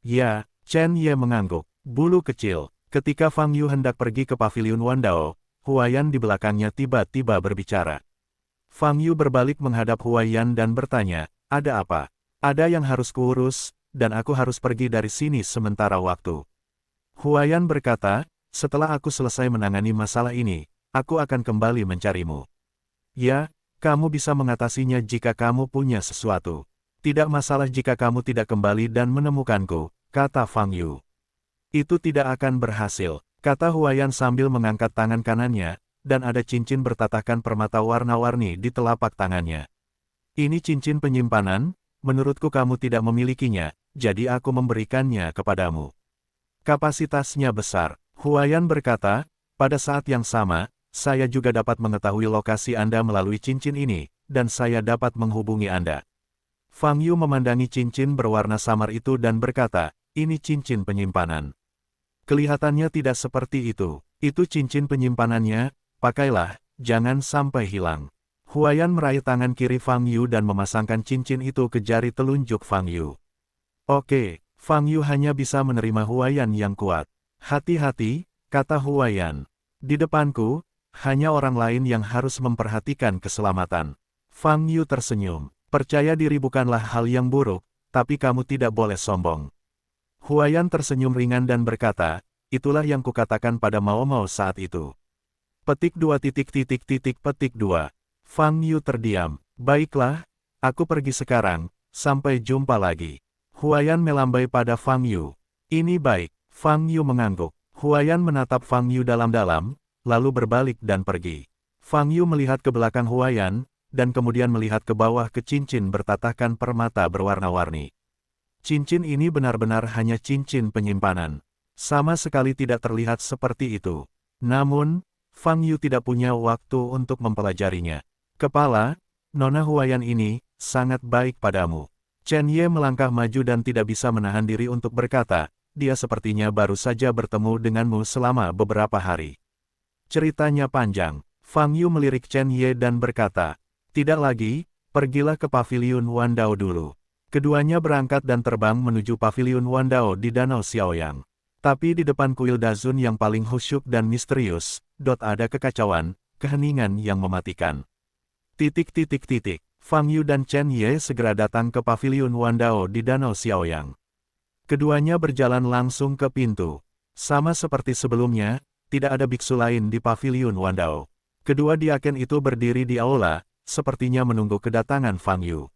Ya, Chen Ye mengangguk. Bulu kecil. Ketika Fang Yu hendak pergi ke Paviliun Wandao, Huayan di belakangnya tiba-tiba berbicara. Fang Yu berbalik menghadap Huayan dan bertanya, ada apa? Ada yang harus kuurus, dan aku harus pergi dari sini sementara waktu. Huayan berkata, setelah aku selesai menangani masalah ini, aku akan kembali mencarimu. Ya, kamu bisa mengatasinya jika kamu punya sesuatu. Tidak masalah jika kamu tidak kembali dan menemukanku, kata Fang Yu. Itu tidak akan berhasil, kata Huayan sambil mengangkat tangan kanannya, dan ada cincin bertatahkan permata warna-warni di telapak tangannya. Ini cincin penyimpanan, menurutku kamu tidak memilikinya, jadi aku memberikannya kepadamu. Kapasitasnya besar, Huayan berkata, pada saat yang sama, saya juga dapat mengetahui lokasi Anda melalui cincin ini, dan saya dapat menghubungi Anda. Fang Yu memandangi cincin berwarna samar itu dan berkata, ini cincin penyimpanan. Kelihatannya tidak seperti itu. Itu cincin penyimpanannya, pakailah, jangan sampai hilang. Huayan meraih tangan kiri Fang Yu dan memasangkan cincin itu ke jari telunjuk Fang Yu. Oke, Fang Yu hanya bisa menerima Huayan yang kuat. Hati-hati, kata Huayan. Di depanku, hanya orang lain yang harus memperhatikan keselamatan. Fang Yu tersenyum. Percaya diri bukanlah hal yang buruk, tapi kamu tidak boleh sombong. Huayan tersenyum ringan dan berkata, itulah yang kukatakan pada Mao Mao saat itu. Petik 2 petik 2. Fang Yu terdiam. Baiklah, aku pergi sekarang, sampai jumpa lagi. Huayan melambai pada Fang Yu. Ini baik, Fang Yu mengangguk. Huayan menatap Fang Yu dalam-dalam, lalu berbalik dan pergi. Fang Yu melihat ke belakang Huayan, dan kemudian melihat ke bawah ke cincin bertatahkan permata berwarna-warni. Cincin ini benar-benar hanya cincin penyimpanan. Sama sekali tidak terlihat seperti itu. Namun, Fang Yu tidak punya waktu untuk mempelajarinya. Kepala, Nona Huayan ini, sangat baik padamu. Chen Ye melangkah maju dan tidak bisa menahan diri untuk berkata, dia sepertinya baru saja bertemu denganmu selama beberapa hari. Ceritanya panjang. Fang Yu melirik Chen Ye dan berkata, tidak lagi, pergilah ke paviliun Wandao dulu. Keduanya berangkat dan terbang menuju paviliun Wandao di Danau Xiaoyang. Tapi di depan kuil Dazun yang paling khusyuk dan misterius, ada kekacauan, keheningan yang mematikan. Fang Yu dan Chen Ye segera datang ke paviliun Wandao di Danau Xiaoyang. Keduanya berjalan langsung ke pintu. Sama seperti sebelumnya, tidak ada biksu lain di paviliun Wandao. Kedua diaken itu berdiri di aula, sepertinya menunggu kedatangan Fang Yu.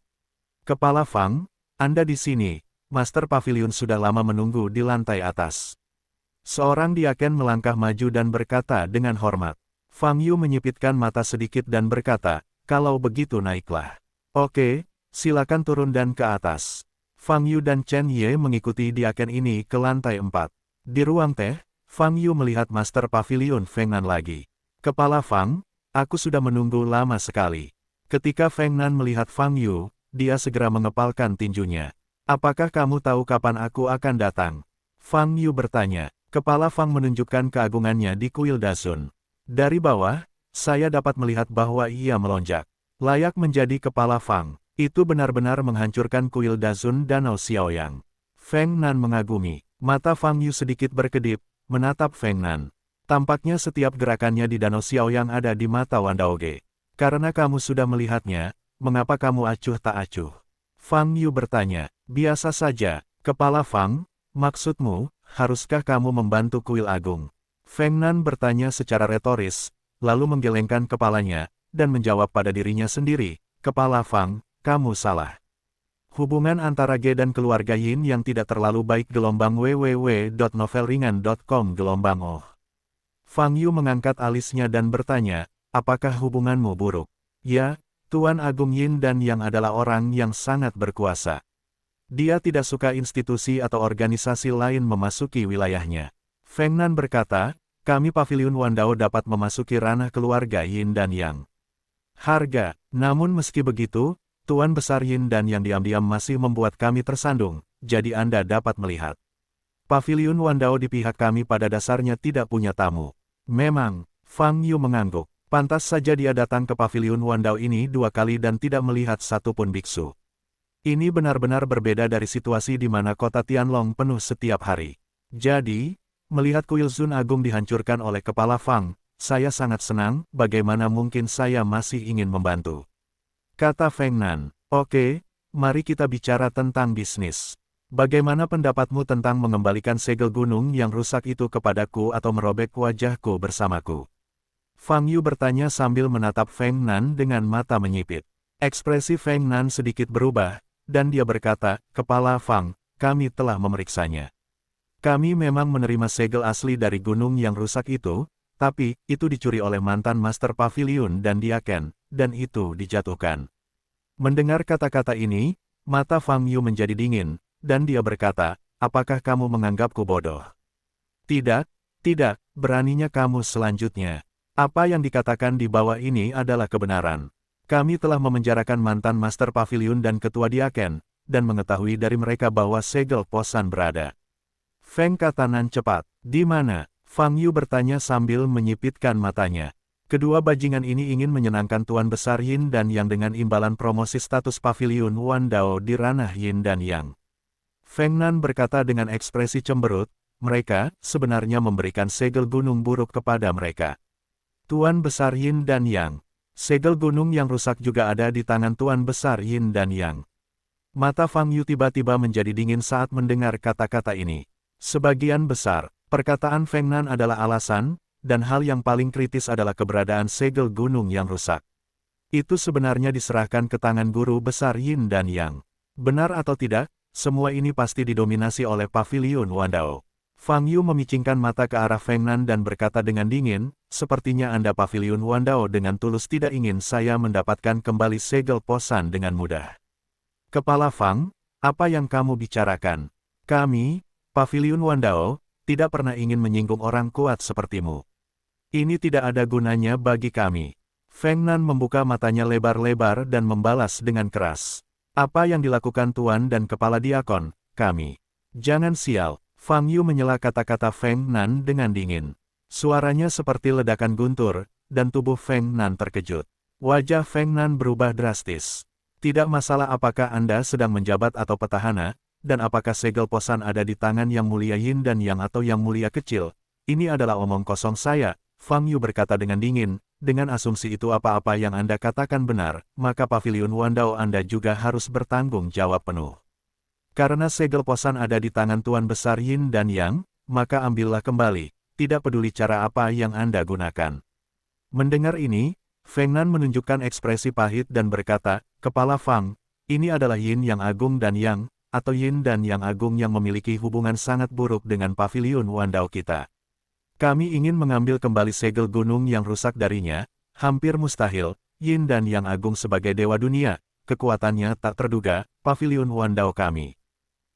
Kepala Fang, Anda di sini, Master Paviliun sudah lama menunggu di lantai atas. Seorang diaken melangkah maju dan berkata dengan hormat. Fang Yu menyipitkan mata sedikit dan berkata, kalau begitu naiklah. Oke, silakan turun dan ke atas. Fang Yu dan Chen Ye mengikuti diaken ini ke lantai 4. Di ruang teh, Fang Yu melihat Master Paviliun Feng Nan lagi. Kepala Fang, aku sudah menunggu lama sekali. Ketika Feng Nan melihat Fang Yu, dia segera mengepalkan tinjunya. Apakah kamu tahu kapan aku akan datang? Fang Yu bertanya. Kepala Fang menunjukkan keagungannya di kuil Dazun. Dari bawah, saya dapat melihat bahwa ia melonjak. Layak menjadi kepala Fang. Itu benar-benar menghancurkan kuil Dazun Danau Xiaoyang. Feng Nan mengagumi. Mata Fang Yu sedikit berkedip, menatap Feng Nan. Tampaknya setiap gerakannya di Danau Xiaoyang ada di mata Wandaoge. Karena kamu sudah melihatnya, mengapa kamu acuh tak acuh? Fang Yu bertanya. Biasa saja, kepala Fang, maksudmu, haruskah kamu membantu kuil agung? Feng Nan bertanya secara retoris, lalu menggelengkan kepalanya, dan menjawab pada dirinya sendiri, kepala Fang, kamu salah. Hubungan antara Ge dan keluarga Yin yang tidak terlalu baik gelombang www.novelringan.com gelombang oh. Fang Yu mengangkat alisnya dan bertanya, apakah hubunganmu buruk? Ya, Tuan Agung Yin dan Yang adalah orang yang sangat berkuasa. Dia tidak suka institusi atau organisasi lain memasuki wilayahnya. Feng Nan berkata, kami Paviliun Wandao dapat memasuki ranah keluarga Yin dan Yang. Harga, namun meski begitu, Tuan Besar Yin dan Yang diam-diam masih membuat kami tersandung, jadi Anda dapat melihat. Paviliun Wandao di pihak kami pada dasarnya tidak punya tamu. Memang, Fang Yu mengangguk. Pantas saja dia datang ke Paviliun Wandao ini 2 kali dan tidak melihat satupun biksu. Ini benar-benar berbeda dari situasi di mana kota Tianlong penuh setiap hari. Jadi, melihat kuil Zun Agung dihancurkan oleh kepala Fang, saya sangat senang, bagaimana mungkin saya masih ingin membantu. Kata Feng Nan, oke, mari kita bicara tentang bisnis. Bagaimana pendapatmu tentang mengembalikan segel gunung yang rusak itu kepadaku atau merobek wajahku bersamaku? Fang Yu bertanya sambil menatap Feng Nan dengan mata menyipit. Ekspresi Feng Nan sedikit berubah, dan dia berkata, kepala Fang, kami telah memeriksanya. Kami memang menerima segel asli dari gunung yang rusak itu, tapi, itu dicuri oleh mantan Master Paviliun dan Diaken, dan itu dijatuhkan. Mendengar kata-kata ini, mata Fang Yu menjadi dingin, dan dia berkata, apakah kamu menganggapku bodoh? Tidak, tidak, beraninya kamu selanjutnya. Apa yang dikatakan di bawah ini adalah kebenaran. Kami telah memenjarakan mantan Master Pavilion dan Ketua Diaken, dan mengetahui dari mereka bahwa segel Posan berada. Feng kata Nan cepat. Di mana? Fang Yu bertanya sambil menyipitkan matanya. Kedua bajingan ini ingin menyenangkan Tuan Besar Yin dan Yang dengan imbalan promosi status Pavilion Wan Dao di ranah Yin dan Yang. Feng Nan berkata dengan ekspresi cemberut, mereka sebenarnya memberikan segel gunung buruk kepada mereka. Tuan Besar Yin dan Yang. Segel gunung yang rusak juga ada di tangan Tuan Besar Yin dan Yang. Mata Fang Yu tiba-tiba menjadi dingin saat mendengar kata-kata ini. Sebagian besar, perkataan Feng Nan adalah alasan, dan hal yang paling kritis adalah keberadaan segel gunung yang rusak. Itu sebenarnya diserahkan ke tangan Guru Besar Yin dan Yang. Benar atau tidak, semua ini pasti didominasi oleh Pavilion Wan Dao. Fang Yu memicingkan mata ke arah Feng Nan dan berkata dengan dingin, sepertinya Anda Pavilion Wan Dao dengan tulus tidak ingin saya mendapatkan kembali segel Posan dengan mudah. Kepala Fang, apa yang kamu bicarakan? Kami, Pavilion Wan Dao, tidak pernah ingin menyinggung orang kuat sepertimu. Ini tidak ada gunanya bagi kami. Feng Nan membuka matanya lebar-lebar dan membalas dengan keras. Apa yang dilakukan Tuan dan Kepala Diakon, kami. Jangan sial. Fang Yu menyela kata-kata Feng Nan dengan dingin. Suaranya seperti ledakan guntur, dan tubuh Feng Nan terkejut. Wajah Feng Nan berubah drastis. Tidak masalah apakah Anda sedang menjabat atau petahana, dan apakah segel Posan ada di tangan Yang Mulia Yin dan Yang atau Yang Mulia Kecil. Ini adalah omong kosong saya, Fang Yu berkata dengan dingin. Dengan asumsi itu apa-apa yang Anda katakan benar, maka Pavilion Wan Dao Anda juga harus bertanggung jawab penuh. Karena segel Posan ada di tangan Tuan Besar Yin dan Yang, maka ambillah kembali, tidak peduli cara apa yang Anda gunakan. Mendengar ini, Feng Nan menunjukkan ekspresi pahit dan berkata, Kepala Fang, ini adalah Yin yang agung dan Yang, atau Yin dan Yang agung yang memiliki hubungan sangat buruk dengan Pavilion Wan Dao kita. Kami ingin mengambil kembali segel gunung yang rusak darinya, hampir mustahil, Yin dan Yang agung sebagai dewa dunia, kekuatannya tak terduga, Pavilion Wan Dao kami.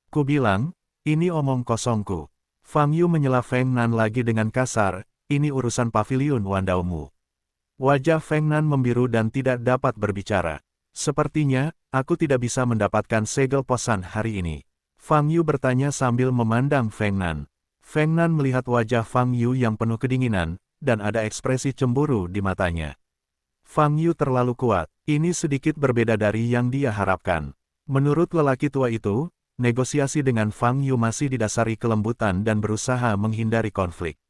Ku bilang, ini omong kosongku. Fang Yu menyela Feng Nan lagi dengan kasar, ini urusan Pavilion Wan Dao-mu. Wajah Feng Nan membiru dan tidak dapat berbicara. Sepertinya, aku tidak bisa mendapatkan segel Posan hari ini. Fang Yu bertanya sambil memandang Feng Nan. Feng Nan melihat wajah Fang Yu yang penuh kedinginan, dan ada ekspresi cemburu di matanya. Fang Yu terlalu kuat, ini sedikit berbeda dari yang dia harapkan. Menurut lelaki tua itu, negosiasi dengan Fang Yu masih didasari kelembutan dan berusaha menghindari konflik.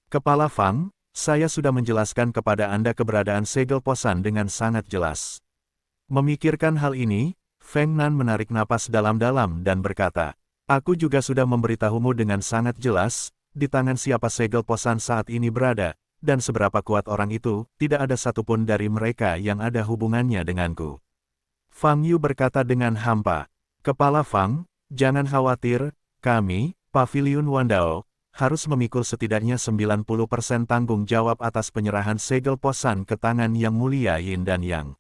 Kepala Fang, saya sudah menjelaskan kepada Anda keberadaan segel Posan dengan sangat jelas. Memikirkan hal ini, Feng Nan menarik napas dalam-dalam dan berkata, aku juga sudah memberitahumu dengan sangat jelas, di tangan siapa segel Posan saat ini berada, dan seberapa kuat orang itu, tidak ada satupun dari mereka yang ada hubungannya denganku. Fang Yu berkata dengan hampa. Kepala Fang, jangan khawatir, kami, Pavilion Wan Dao, harus memikul setidaknya 90% tanggung jawab atas penyerahan segel Posan ke tangan Yang Mulia Yin dan Yang.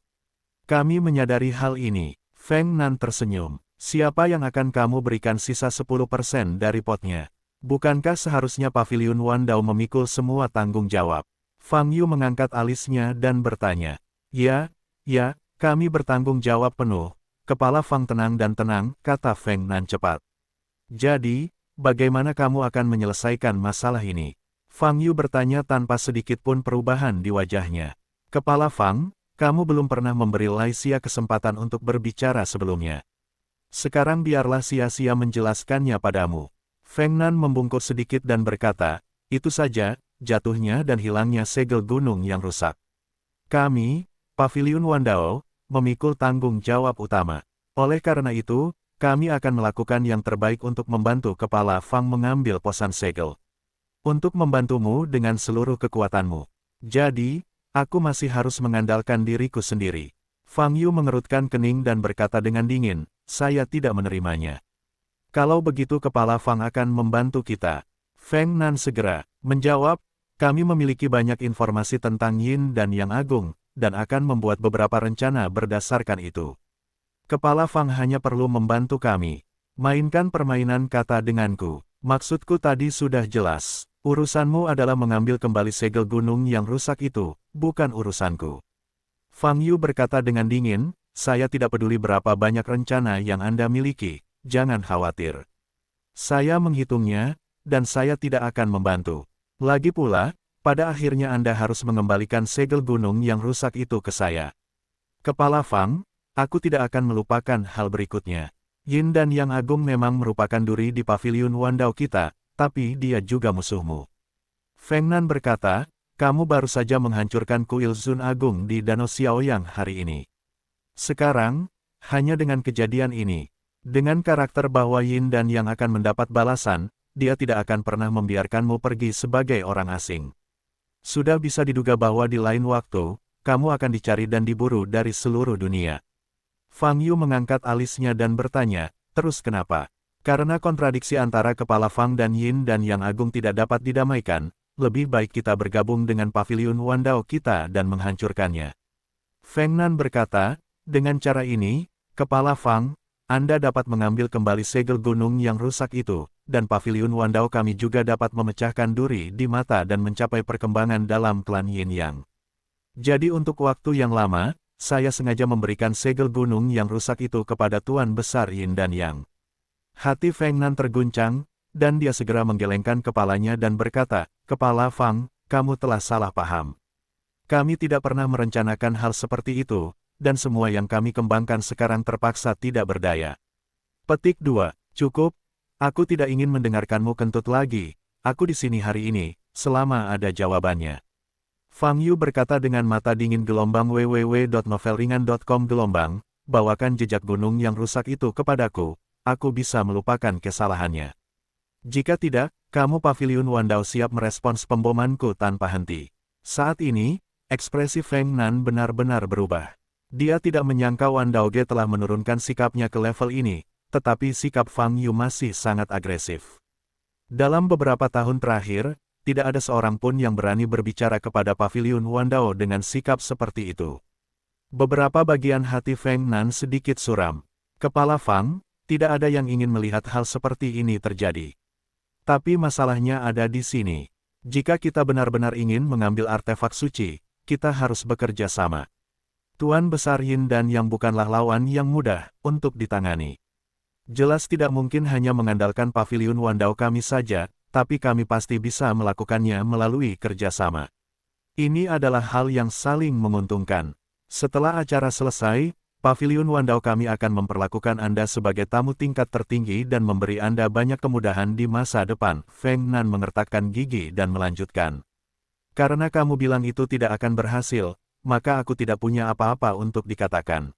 Kami menyadari hal ini. Feng Nan tersenyum. Siapa yang akan kamu berikan sisa 10% dari potnya? Bukankah seharusnya Pavilion Wan Dao memikul semua tanggung jawab? Fang Yu mengangkat alisnya dan bertanya. Ya, kami bertanggung jawab penuh. Kepala Fang tenang dan tenang, kata Feng Nan cepat. Jadi, bagaimana kamu akan menyelesaikan masalah ini? Fang Yu bertanya tanpa sedikit pun perubahan di wajahnya. Kepala Fang, kamu belum pernah memberi Lai Xia kesempatan untuk berbicara sebelumnya. Sekarang biarlah sia-sia menjelaskannya padamu. Feng Nan membungkuk sedikit dan berkata, itu saja, jatuhnya dan hilangnya segel gunung yang rusak. Kami, Pavilion Wan Dao, memikul tanggung jawab utama. Oleh karena itu, kami akan melakukan yang terbaik untuk membantu Kepala Fang mengambil Posan segel. Untuk membantumu dengan seluruh kekuatanmu. Jadi, aku masih harus mengandalkan diriku sendiri. Fang Yu mengerutkan kening dan berkata dengan dingin, saya tidak menerimanya. Kalau begitu Kepala Fang akan membantu kita. Feng Nan segera menjawab, kami memiliki banyak informasi tentang Yin dan Yang Agung, dan akan membuat beberapa rencana berdasarkan itu. Kepala Fang hanya perlu membantu kami. Mainkan permainan kata denganku. Maksudku tadi sudah jelas. Urusanmu adalah mengambil kembali segel gunung yang rusak itu, bukan urusanku. Fang Yu berkata dengan dingin, saya tidak peduli berapa banyak rencana yang Anda miliki, jangan khawatir. Saya menghitungnya, dan saya tidak akan membantu. Lagi pula, pada akhirnya Anda harus mengembalikan segel gunung yang rusak itu ke saya. Kepala Fang, aku tidak akan melupakan hal berikutnya. Yin dan Yang Agung memang merupakan duri di paviliun Wandao kita, tapi dia juga musuhmu. Feng Nan berkata, kamu baru saja menghancurkan kuil Zun Agung di Danau Xiaoyang hari ini. Sekarang, hanya dengan kejadian ini, dengan karakter bahwa Yin dan Yang akan mendapat balasan, dia tidak akan pernah membiarkanmu pergi sebagai orang asing. Sudah bisa diduga bahwa di lain waktu, kamu akan dicari dan diburu dari seluruh dunia. Fang Yu mengangkat alisnya dan bertanya, terus kenapa? Karena kontradiksi antara kepala Fang dan Yin dan Yang Agung tidak dapat didamaikan, lebih baik kita bergabung dengan paviliun Wandao kita dan menghancurkannya. Feng Nan berkata, dengan cara ini, kepala Fang, Anda dapat mengambil kembali segel gunung yang rusak itu, dan paviliun Wandao kami juga dapat memecahkan duri di mata dan mencapai perkembangan dalam klan Yin Yang. Jadi untuk waktu yang lama, saya sengaja memberikan segel gunung yang rusak itu kepada Tuan Besar Yin dan Yang. Hati Feng Nan terguncang, dan dia segera menggelengkan kepalanya dan berkata, Kepala Fang, kamu telah salah paham. Kami tidak pernah merencanakan hal seperti itu, dan semua yang kami kembangkan sekarang terpaksa tidak berdaya. Petik 2. Cukup, aku tidak ingin mendengarkanmu kentut lagi, aku di sini hari ini, selama ada jawabannya. Fang Yu berkata dengan mata dingin gelombang www.novelringan.com gelombang, bawakan jejak gunung yang rusak itu kepadaku. Aku bisa melupakan kesalahannya. Jika tidak, kamu paviliun Wandao siap merespons pembomanku tanpa henti. Saat ini, ekspresi Feng Nan benar-benar berubah. Dia tidak menyangka Wandao Ge telah menurunkan sikapnya ke level ini, tetapi sikap Fang Yu masih sangat agresif. Dalam beberapa tahun terakhir, tidak ada seorang pun yang berani berbicara kepada paviliun Wandao dengan sikap seperti itu. Beberapa bagian hati Feng Nan sedikit suram. Kepala Fang, tidak ada yang ingin melihat hal seperti ini terjadi. Tapi masalahnya ada di sini. Jika kita benar-benar ingin mengambil artefak suci, kita harus bekerja sama. Tuan Besar Yin dan Yang bukanlah lawan yang mudah untuk ditangani. Jelas tidak mungkin hanya mengandalkan paviliun Wandao kami saja, tapi kami pasti bisa melakukannya melalui kerjasama. Ini adalah hal yang saling menguntungkan. Setelah acara selesai, paviliun Wandao kami akan memperlakukan Anda sebagai tamu tingkat tertinggi dan memberi Anda banyak kemudahan di masa depan. Feng Nan mengertakkan gigi dan melanjutkan. Karena kamu bilang itu tidak akan berhasil, maka aku tidak punya apa-apa untuk dikatakan.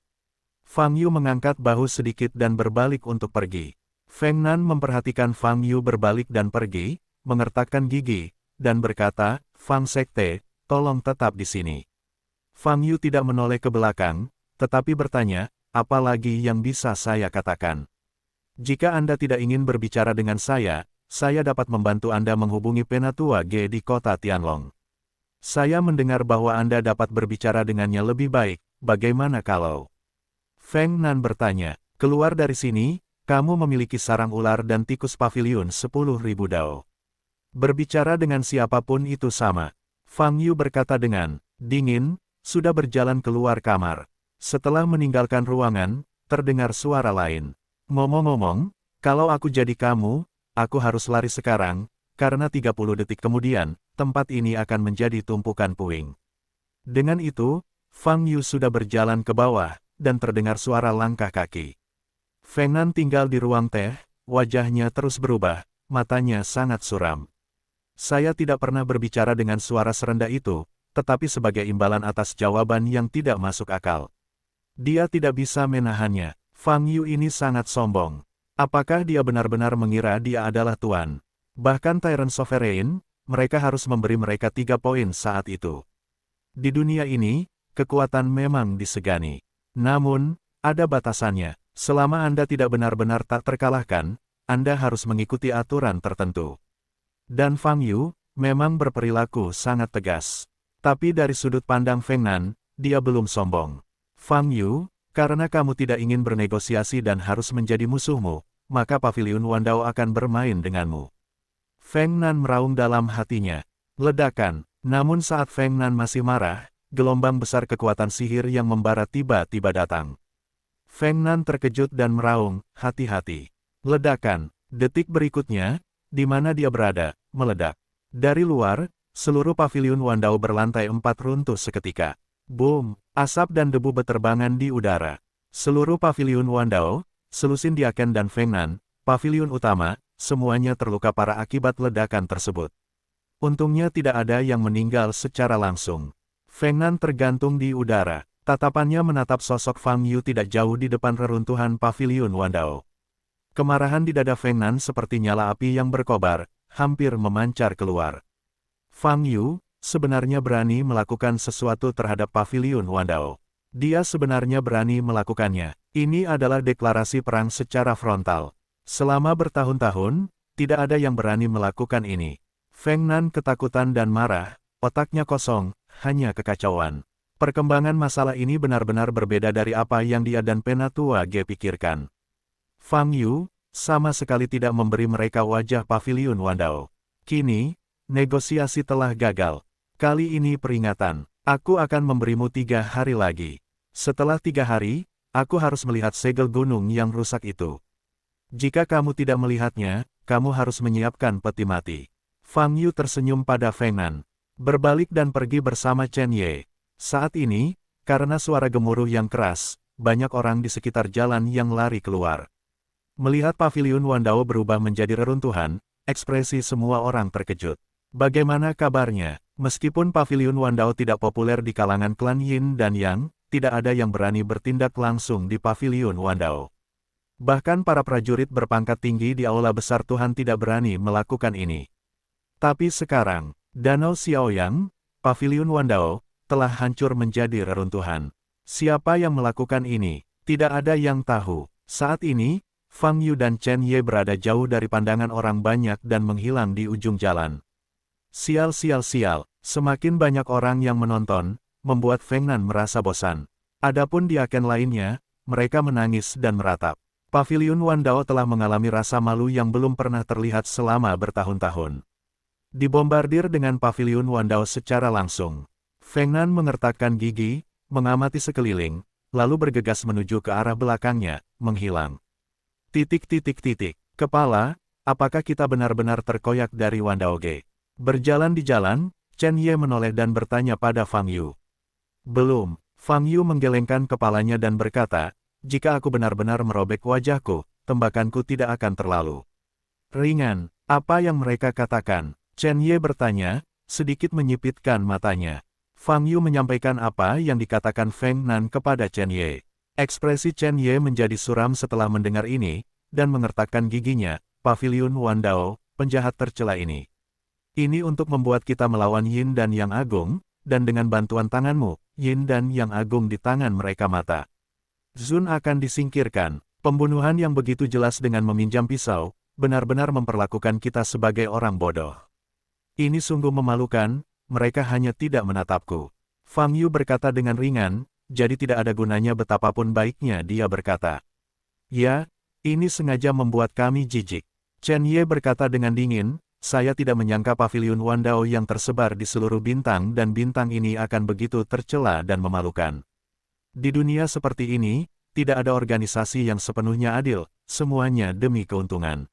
Fang Yu mengangkat bahu sedikit dan berbalik untuk pergi. Feng Nan memperhatikan Fang Yu berbalik dan pergi, mengertakkan gigi, dan berkata, Fang Sekte, tolong tetap di sini. Fang Yu tidak menoleh ke belakang, tetapi bertanya, apa lagi yang bisa saya katakan? Jika Anda tidak ingin berbicara dengan saya dapat membantu Anda menghubungi Penatua Ge di kota Tianlong. Saya mendengar bahwa Anda dapat berbicara dengannya lebih baik, bagaimana kalau? Feng Nan bertanya, keluar dari sini, kamu memiliki sarang ular dan tikus paviliun 10.000 dao. Berbicara dengan siapapun itu sama. Fang Yu berkata dengan dingin, sudah berjalan keluar kamar. Setelah meninggalkan ruangan, terdengar suara lain. Ngomong-ngomong, kalau aku jadi kamu, aku harus lari sekarang, karena 30 detik kemudian, tempat ini akan menjadi tumpukan puing. Dengan itu, Fang Yu sudah berjalan ke bawah, dan terdengar suara langkah kaki. Feng Nan tinggal di ruang teh, wajahnya terus berubah, matanya sangat suram. Saya tidak pernah berbicara dengan suara serendah itu, tetapi sebagai imbalan atas jawaban yang tidak masuk akal. Dia tidak bisa menahannya. Fang Yu ini sangat sombong. Apakah dia benar-benar mengira dia adalah tuan? Bahkan Tyrant Sovereign, mereka harus memberi mereka 3 poin saat itu. Di dunia ini, kekuatan memang disegani. Namun, ada batasannya. Selama Anda tidak benar-benar tak terkalahkan, Anda harus mengikuti aturan tertentu. Dan Fang Yu, memang berperilaku sangat tegas. Tapi dari sudut pandang Feng Nan, dia belum sombong. Fang Yu, karena kamu tidak ingin bernegosiasi dan harus menjadi musuhmu, maka paviliun Wandao akan bermain denganmu. Feng Nan meraung dalam hatinya. Ledakan. Namun saat Feng Nan masih marah, gelombang besar kekuatan sihir yang membara tiba-tiba datang. Feng Nan terkejut dan meraung, hati-hati. Ledakan. Detik berikutnya, di mana dia berada, meledak. Dari luar, seluruh paviliun Wandao berlantai 4 runtuh seketika. Boom! Asap dan debu beterbangan di udara. Seluruh paviliun Wandao, Selusin Diaken dan Feng Nan, paviliun utama, semuanya terluka parah akibat ledakan tersebut. Untungnya tidak ada yang meninggal secara langsung. Feng Nan tergantung di udara. Tatapannya menatap sosok Fang Yu tidak jauh di depan reruntuhan paviliun Wandao. Kemarahan di dada Feng Nan seperti nyala api yang berkobar, hampir memancar keluar. Fang Yu sebenarnya berani melakukan sesuatu terhadap paviliun Wandao. Dia sebenarnya berani melakukannya. Ini adalah deklarasi perang secara frontal. Selama bertahun-tahun, tidak ada yang berani melakukan ini. Feng Nan ketakutan dan marah, otaknya kosong, hanya kekacauan. Perkembangan masalah ini benar-benar berbeda dari apa yang dia dan Penatua Ge pikirkan. Fang Yu sama sekali tidak memberi mereka wajah paviliun Wandao. Kini, negosiasi telah gagal. Kali ini peringatan. Aku akan memberimu 3 hari lagi. Setelah 3 hari, aku harus melihat segel gunung yang rusak itu. Jika kamu tidak melihatnya, kamu harus menyiapkan peti mati. Fang Yu tersenyum pada Feng Nan. Berbalik dan pergi bersama Chen Ye. Saat ini, karena suara gemuruh yang keras, banyak orang di sekitar jalan yang lari keluar. Melihat paviliun Wandao berubah menjadi reruntuhan, ekspresi semua orang terkejut. Bagaimana kabarnya? Meskipun paviliun Wandao tidak populer di kalangan klan Yin dan Yang, tidak ada yang berani bertindak langsung di paviliun Wandao. Bahkan para prajurit berpangkat tinggi di aula besar Tuhan tidak berani melakukan ini. Tapi sekarang, Danau Xiaoyang, paviliun Wandao, telah hancur menjadi reruntuhan. Siapa yang melakukan ini? Tidak ada yang tahu. Saat ini, Fang Yu dan Chen Ye berada jauh dari pandangan orang banyak dan menghilang di ujung jalan. Sial, semakin banyak orang yang menonton, membuat Feng Nan merasa bosan. Adapun diaken lainnya, mereka menangis dan meratap. Paviliun Wandao telah mengalami rasa malu yang belum pernah terlihat selama bertahun-tahun. Dibombardir dengan paviliun Wandao secara langsung. Feng Nan mengertakkan gigi, mengamati sekeliling, lalu bergegas menuju ke arah belakangnya, menghilang. Kepala, apakah kita benar-benar terkoyak dari Wandao Ge? Berjalan di jalan, Chen Ye menoleh dan bertanya pada Fang Yu. Belum. Fang Yu menggelengkan kepalanya dan berkata, jika aku benar-benar merobek wajahku, tembakanku tidak akan terlalu ringan. Apa yang mereka katakan? Chen Ye bertanya, sedikit menyipitkan matanya. Fang Yu menyampaikan apa yang dikatakan Feng Nan kepada Chen Ye. Ekspresi Chen Ye menjadi suram setelah mendengar ini, dan mengertakkan giginya. Paviliun Wandao, penjahat tercela ini. Ini untuk membuat kita melawan Yin dan Yang Agung, dan dengan bantuan tanganmu, Yin dan Yang Agung di tangan mereka mata. Zun akan disingkirkan. Pembunuhan yang begitu jelas dengan meminjam pisau, benar-benar memperlakukan kita sebagai orang bodoh. Ini sungguh memalukan, mereka hanya tidak menatapku. Fang Yu berkata dengan ringan, jadi tidak ada gunanya betapapun baiknya dia berkata. Ya, ini sengaja membuat kami jijik. Chen Ye berkata dengan dingin, saya tidak menyangka paviliun Wandao yang tersebar di seluruh bintang dan bintang ini akan begitu tercela dan memalukan. Di dunia seperti ini, tidak ada organisasi yang sepenuhnya adil, semuanya demi keuntungan.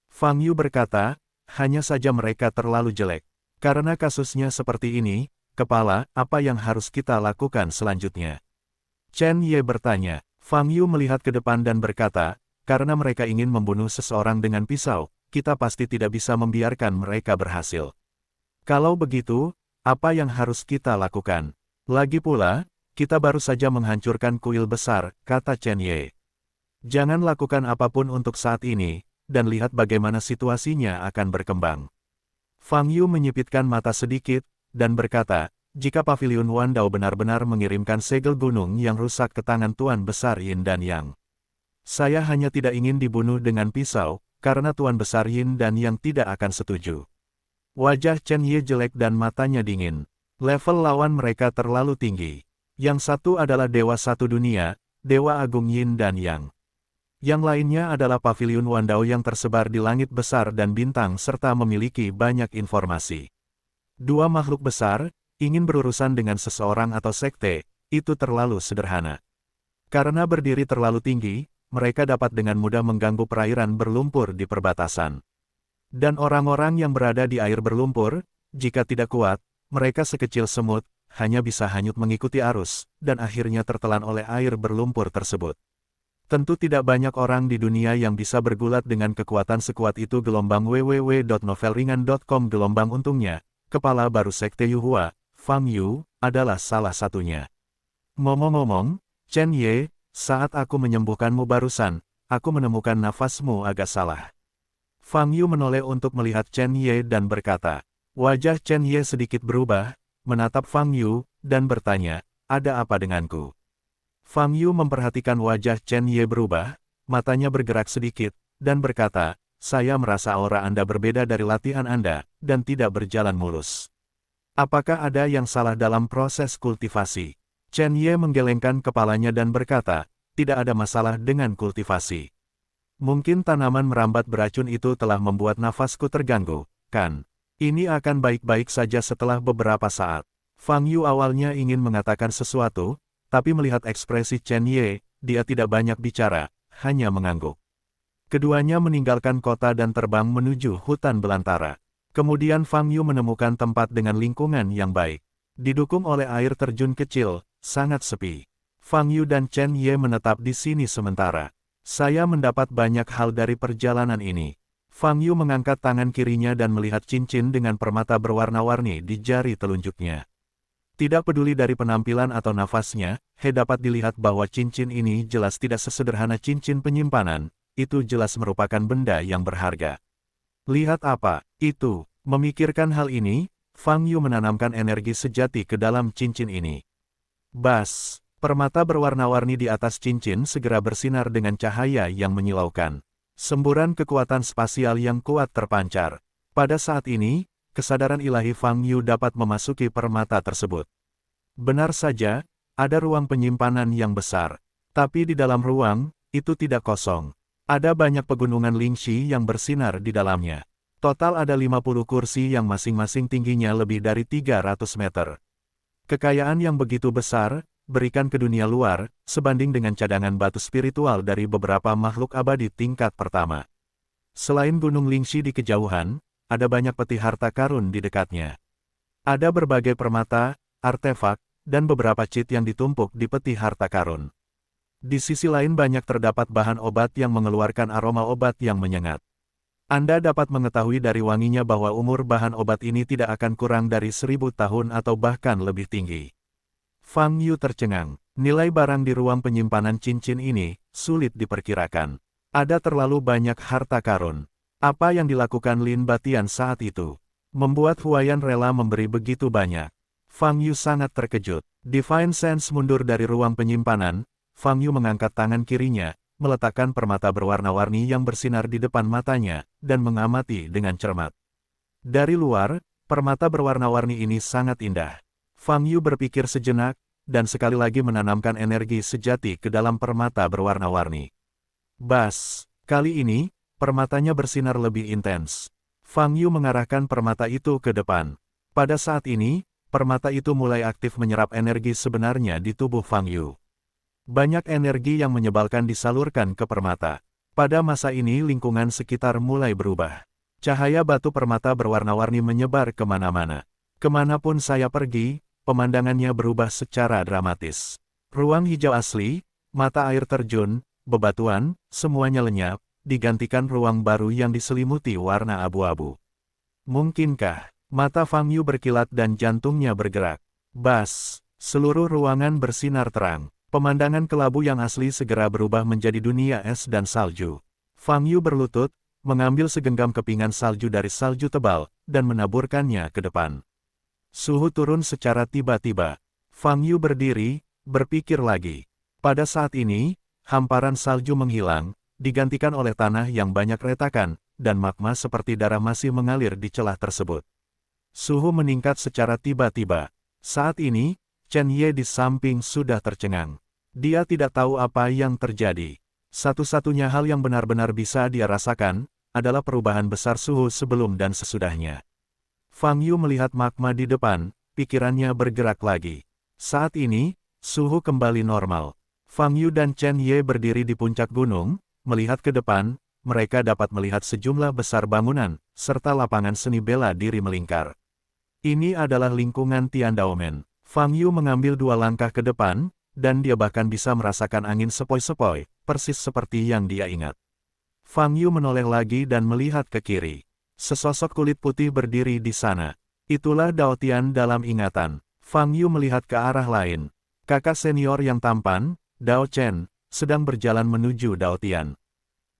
Fang Yu berkata, hanya saja mereka terlalu jelek. Karena kasusnya seperti ini, kepala, apa yang harus kita lakukan selanjutnya? Chen Ye bertanya. Fang Yu melihat ke depan dan berkata, karena mereka ingin membunuh seseorang dengan pisau, kita pasti tidak bisa membiarkan mereka berhasil. Kalau begitu, apa yang harus kita lakukan? Lagi pula, kita baru saja menghancurkan kuil besar, kata Chen Ye. Jangan lakukan apapun untuk saat ini, dan lihat bagaimana situasinya akan berkembang. Fang Yu menyipitkan mata sedikit, dan berkata, jika paviliun Wandao benar-benar mengirimkan segel gunung yang rusak ke tangan Tuan Besar Yin dan Yang. Saya hanya tidak ingin dibunuh dengan pisau, karena Tuan Besar Yin dan Yang tidak akan setuju. Wajah Chen Ye jelek dan matanya dingin. Level lawan mereka terlalu tinggi. Yang satu adalah Dewa Satu Dunia, Dewa Agung Yin dan Yang. Yang lainnya adalah paviliun Wandao yang tersebar di langit besar dan bintang serta memiliki banyak informasi. Dua makhluk besar, ingin berurusan dengan seseorang atau sekte, itu terlalu sederhana. Karena berdiri terlalu tinggi, mereka dapat dengan mudah mengganggu perairan berlumpur di perbatasan. Dan orang-orang yang berada di air berlumpur, jika tidak kuat, mereka sekecil semut, hanya bisa hanyut mengikuti arus, dan akhirnya tertelan oleh air berlumpur tersebut. Tentu tidak banyak orang di dunia yang bisa bergulat dengan kekuatan sekuat itu. Gelombang www.novelringan.com. Gelombang untungnya, kepala baru sekte Yuhua, Fang Yu, adalah salah satunya. Ngomong-ngomong, Chen Ye, saat aku menyembuhkanmu barusan, aku menemukan nafasmu agak salah. Fang Yu menoleh untuk melihat Chen Ye dan berkata. Wajah Chen Ye sedikit berubah, menatap Fang Yu, dan bertanya, ada apa denganku? Fang Yu memperhatikan wajah Chen Ye berubah, matanya bergerak sedikit, dan berkata, saya merasa aura Anda berbeda dari latihan Anda, dan tidak berjalan mulus. Apakah ada yang salah dalam proses kultivasi? Chen Ye menggelengkan kepalanya dan berkata, tidak ada masalah dengan kultivasi. Mungkin tanaman merambat beracun itu telah membuat nafasku terganggu, kan? Ini akan baik-baik saja setelah beberapa saat. Fang Yu awalnya ingin mengatakan sesuatu, tapi melihat ekspresi Chen Ye, dia tidak banyak bicara, hanya mengangguk. Keduanya meninggalkan kota dan terbang menuju hutan belantara. Kemudian Fang Yu menemukan tempat dengan lingkungan yang baik. Didukung oleh air terjun kecil, sangat sepi. Fang Yu dan Chen Ye menetap di sini sementara. Saya mendapat banyak hal dari perjalanan ini. Fang Yu mengangkat tangan kirinya dan melihat cincin dengan permata berwarna-warni di jari telunjuknya. Tidak peduli dari penampilan atau nafasnya, He dapat dilihat bahwa cincin ini jelas tidak sesederhana cincin penyimpanan, itu jelas merupakan benda yang berharga. Lihat apa, itu, memikirkan hal ini, Fang Yu menanamkan energi sejati ke dalam cincin ini. Bas, permata berwarna-warni di atas cincin segera bersinar dengan cahaya yang menyilaukan. Semburan kekuatan spasial yang kuat terpancar. Pada saat ini, kesadaran ilahi Fang Yu dapat memasuki permata tersebut. Benar saja, ada ruang penyimpanan yang besar. Tapi di dalam ruang, itu tidak kosong. Ada banyak pegunungan Lingxi yang bersinar di dalamnya. Total ada 50 kursi yang masing-masing tingginya lebih dari 300 meter. Kekayaan yang begitu besar, berikan ke dunia luar, sebanding dengan cadangan batu spiritual dari beberapa makhluk abadi tingkat pertama. Selain Gunung Lingxi di kejauhan, ada banyak peti harta karun di dekatnya. Ada berbagai permata, artefak, dan beberapa cheat yang ditumpuk di peti harta karun. Di sisi lain banyak terdapat bahan obat yang mengeluarkan aroma obat yang menyengat. Anda dapat mengetahui dari wanginya bahwa umur bahan obat ini tidak akan kurang dari 1000 tahun atau bahkan lebih tinggi. Fang Yu tercengang. Nilai barang di ruang penyimpanan cincin ini sulit diperkirakan. Ada terlalu banyak harta karun. Apa yang dilakukan Lin Batian saat itu membuat Huayan rela memberi begitu banyak. Fang Yu sangat terkejut. Divine Sense mundur dari ruang penyimpanan. Fang Yu mengangkat tangan kirinya, meletakkan permata berwarna-warni yang bersinar di depan matanya, dan mengamati dengan cermat. Dari luar, permata berwarna-warni ini sangat indah. Fang Yu berpikir sejenak, dan sekali lagi menanamkan energi sejati ke dalam permata berwarna-warni. Bas, kali ini, permatanya bersinar lebih intens. Fang Yu mengarahkan permata itu ke depan. Pada saat ini, permata itu mulai aktif menyerap energi sebenarnya di tubuh Fang Yu. Banyak energi yang menyebalkan disalurkan ke permata. Pada masa ini lingkungan sekitar mulai berubah. Cahaya batu permata berwarna-warni menyebar kemana-mana. Kemanapun saya pergi, pemandangannya berubah secara dramatis. Ruang hijau asli, mata air terjun, bebatuan, semuanya lenyap, digantikan ruang baru yang diselimuti warna abu-abu. Mungkinkah? Mata Fang Yu berkilat dan jantungnya bergerak. Bas, seluruh ruangan bersinar terang. Pemandangan kelabu yang asli segera berubah menjadi dunia es dan salju. Fang Yu berlutut, mengambil segenggam kepingan salju dari salju tebal, dan menaburkannya ke depan. Suhu turun secara tiba-tiba. Fang Yu berdiri, berpikir lagi. Pada saat ini, hamparan salju menghilang, digantikan oleh tanah yang banyak retakan, dan magma seperti darah masih mengalir di celah tersebut. Suhu meningkat secara tiba-tiba. Saat ini, Chen Ye di samping sudah tercengang. Dia tidak tahu apa yang terjadi. Satu-satunya hal yang benar-benar bisa dia rasakan, adalah perubahan besar suhu sebelum dan sesudahnya. Fang Yu melihat magma di depan, pikirannya bergerak lagi. Saat ini, suhu kembali normal. Fang Yu dan Chen Ye berdiri di puncak gunung, melihat ke depan, mereka dapat melihat sejumlah besar bangunan, serta lapangan seni bela diri melingkar. Ini adalah lingkungan Tiandaomen. Fang Yu mengambil 2 langkah ke depan, dan dia bahkan bisa merasakan angin sepoi-sepoi, persis seperti yang dia ingat. Fang Yu menoleh lagi dan melihat ke kiri. Sesosok kulit putih berdiri di sana. Itulah Dao Tian dalam ingatan. Fang Yu melihat ke arah lain. Kakak senior yang tampan, Dao Chen, sedang berjalan menuju Dao Tian.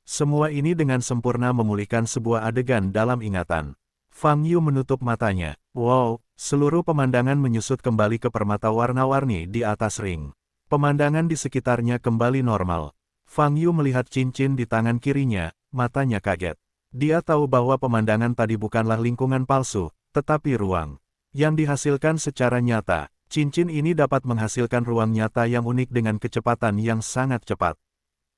Semua ini dengan sempurna memulihkan sebuah adegan dalam ingatan. Fang Yu menutup matanya. Wow, seluruh pemandangan menyusut kembali ke permata warna-warni di atas ring. Pemandangan di sekitarnya kembali normal. Fang Yu melihat cincin di tangan kirinya, matanya kaget. Dia tahu bahwa pemandangan tadi bukanlah lingkungan palsu, tetapi ruang yang dihasilkan secara nyata. Cincin ini dapat menghasilkan ruang nyata yang unik dengan kecepatan yang sangat cepat.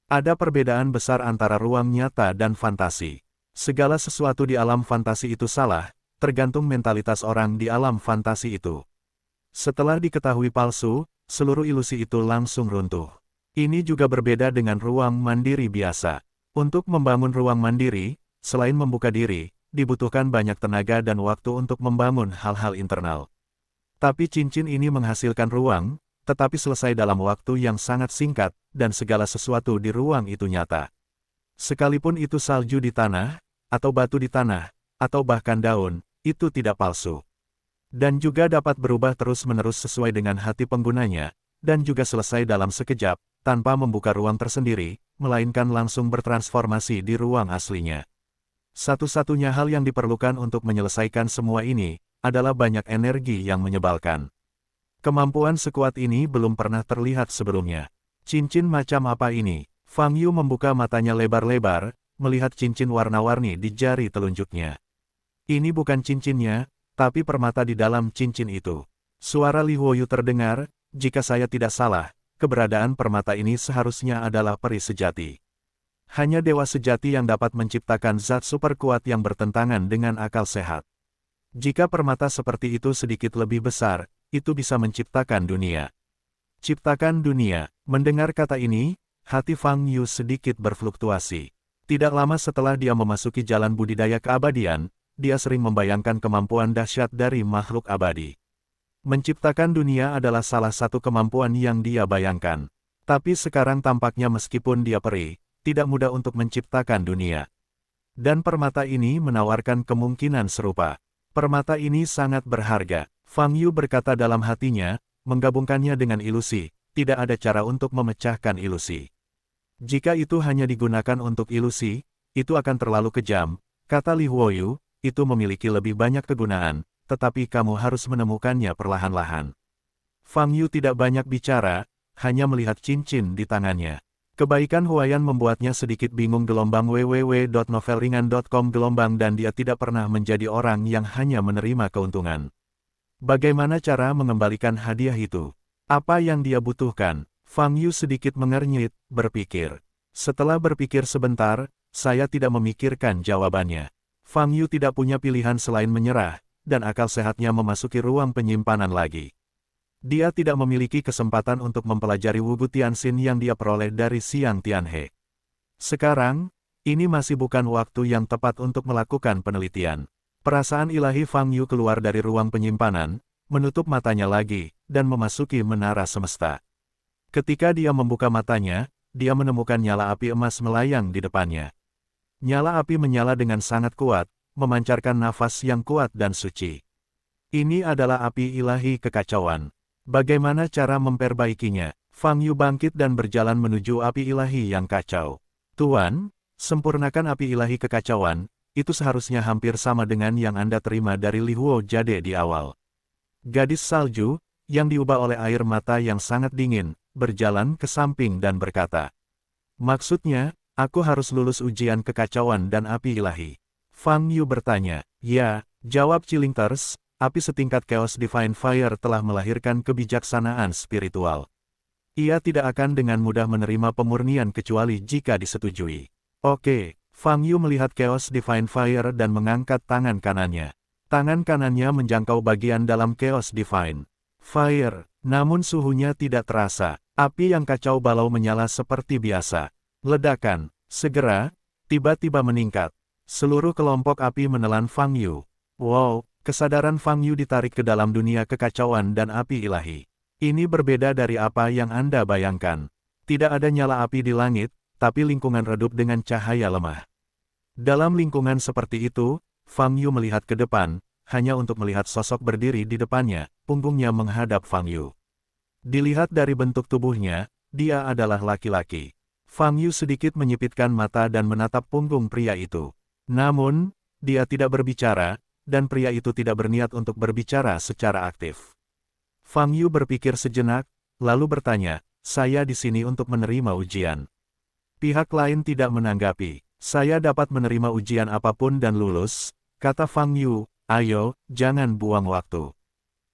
Ada perbedaan besar antara ruang nyata dan fantasi. Segala sesuatu di alam fantasi itu salah, tergantung mentalitas orang di alam fantasi itu. Setelah diketahui palsu, seluruh ilusi itu langsung runtuh. Ini juga berbeda dengan ruang mandiri biasa. Untuk membangun ruang mandiri, selain membuka diri, dibutuhkan banyak tenaga dan waktu untuk membangun hal-hal internal. Tapi cincin ini menghasilkan ruang, tetapi selesai dalam waktu yang sangat singkat, dan segala sesuatu di ruang itu nyata. Sekalipun itu salju di tanah, atau batu di tanah, atau bahkan daun, itu tidak palsu. Dan juga dapat berubah terus-menerus sesuai dengan hati penggunanya, dan juga selesai dalam sekejap, tanpa membuka ruang tersendiri, melainkan langsung bertransformasi di ruang aslinya. Satu-satunya hal yang diperlukan untuk menyelesaikan semua ini, adalah banyak energi yang menyebalkan. Kemampuan sekuat ini belum pernah terlihat sebelumnya. Cincin macam apa ini? Fang Yu membuka matanya lebar-lebar, melihat cincin warna-warni di jari telunjuknya. Ini bukan cincinnya, tapi permata di dalam cincin itu. Suara Li Huoyu terdengar, jika saya tidak salah, keberadaan permata ini seharusnya adalah peri sejati. Hanya dewa sejati yang dapat menciptakan zat super kuat yang bertentangan dengan akal sehat. Jika permata seperti itu sedikit lebih besar, itu bisa menciptakan dunia. Ciptakan dunia. Mendengar kata ini, hati Fang Yu sedikit berfluktuasi. Tidak lama setelah dia memasuki jalan budidaya keabadian, dia sering membayangkan kemampuan dahsyat dari makhluk abadi. Menciptakan dunia adalah salah satu kemampuan yang dia bayangkan. Tapi sekarang tampaknya meskipun dia peri, tidak mudah untuk menciptakan dunia. Dan permata ini menawarkan kemungkinan serupa. Permata ini sangat berharga. Fang Yu berkata dalam hatinya, menggabungkannya dengan ilusi, tidak ada cara untuk memecahkan ilusi. Jika itu hanya digunakan untuk ilusi, itu akan terlalu kejam, kata Li Huoyu, itu memiliki lebih banyak kegunaan, tetapi kamu harus menemukannya perlahan-lahan. Fang Yu tidak banyak bicara, hanya melihat cincin di tangannya. Kebaikan Huayan membuatnya sedikit bingung www.novelringan.com dan dia tidak pernah menjadi orang yang hanya menerima keuntungan. Bagaimana cara mengembalikan hadiah itu? Apa yang dia butuhkan? Fang Yu sedikit mengernyit, berpikir. Setelah berpikir sebentar, saya tidak memikirkan jawabannya. Fang Yu tidak punya pilihan selain menyerah, dan akal sehatnya memasuki ruang penyimpanan lagi. Dia tidak memiliki kesempatan untuk mempelajari Wugu Tianxin yang dia peroleh dari Xiang Tianhe. Sekarang, ini masih bukan waktu yang tepat untuk melakukan penelitian. Perasaan ilahi Fang Yu keluar dari ruang penyimpanan, menutup matanya lagi, dan memasuki menara semesta. Ketika dia membuka matanya, dia menemukan nyala api emas melayang di depannya. Nyala api menyala dengan sangat kuat, memancarkan nafas yang kuat dan suci. Ini adalah api ilahi kekacauan. Bagaimana cara memperbaikinya? Fang Yu bangkit dan berjalan menuju api ilahi yang kacau. Tuan, sempurnakan api ilahi kekacauan, itu seharusnya hampir sama dengan yang Anda terima dari Li Huo Jade di awal. Gadis salju, yang diubah oleh air mata yang sangat dingin, berjalan ke samping dan berkata, maksudnya, aku harus lulus ujian kekacauan dan api ilahi. Fang Yu bertanya, ya, jawab Chilingters. Api setingkat Chaos Divine Fire telah melahirkan kebijaksanaan spiritual. Ia tidak akan dengan mudah menerima pemurnian kecuali jika disetujui. Oke, Fang Yu melihat Chaos Divine Fire dan mengangkat tangan kanannya. Tangan kanannya menjangkau bagian dalam Chaos Divine Fire, namun suhunya tidak terasa. Api yang kacau balau menyala seperti biasa. Ledakan, segera, tiba-tiba meningkat. Seluruh kelompok api menelan Fang Yu. Wow, kesadaran Fang Yu ditarik ke dalam dunia kekacauan dan api ilahi. Ini berbeda dari apa yang Anda bayangkan. Tidak ada nyala api di langit, tapi lingkungan redup dengan cahaya lemah. Dalam lingkungan seperti itu, Fang Yu melihat ke depan, hanya untuk melihat sosok berdiri di depannya, punggungnya menghadap Fang Yu. Dilihat dari bentuk tubuhnya, dia adalah laki-laki. Fang Yu sedikit menyipitkan mata dan menatap punggung pria itu. Namun, dia tidak berbicara, dan pria itu tidak berniat untuk berbicara secara aktif. Fang Yu berpikir sejenak, lalu bertanya, "Saya di sini untuk menerima ujian." Pihak lain tidak menanggapi. "Saya dapat menerima ujian apapun dan lulus," kata Fang Yu. "Ayo, jangan buang waktu."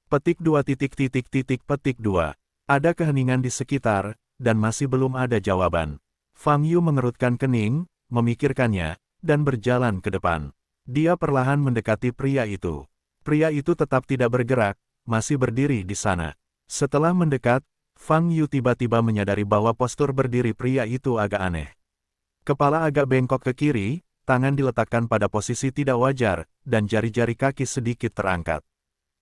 Petik 2 petik 2. Ada keheningan di sekitar, dan masih belum ada jawaban. Fang Yu mengerutkan kening, memikirkannya, dan berjalan ke depan. Dia perlahan mendekati pria itu. Pria itu tetap tidak bergerak, masih berdiri di sana. Setelah mendekat, Fang Yu tiba-tiba menyadari bahwa postur berdiri pria itu agak aneh. Kepala agak bengkok ke kiri, tangan diletakkan pada posisi tidak wajar, dan jari-jari kaki sedikit terangkat.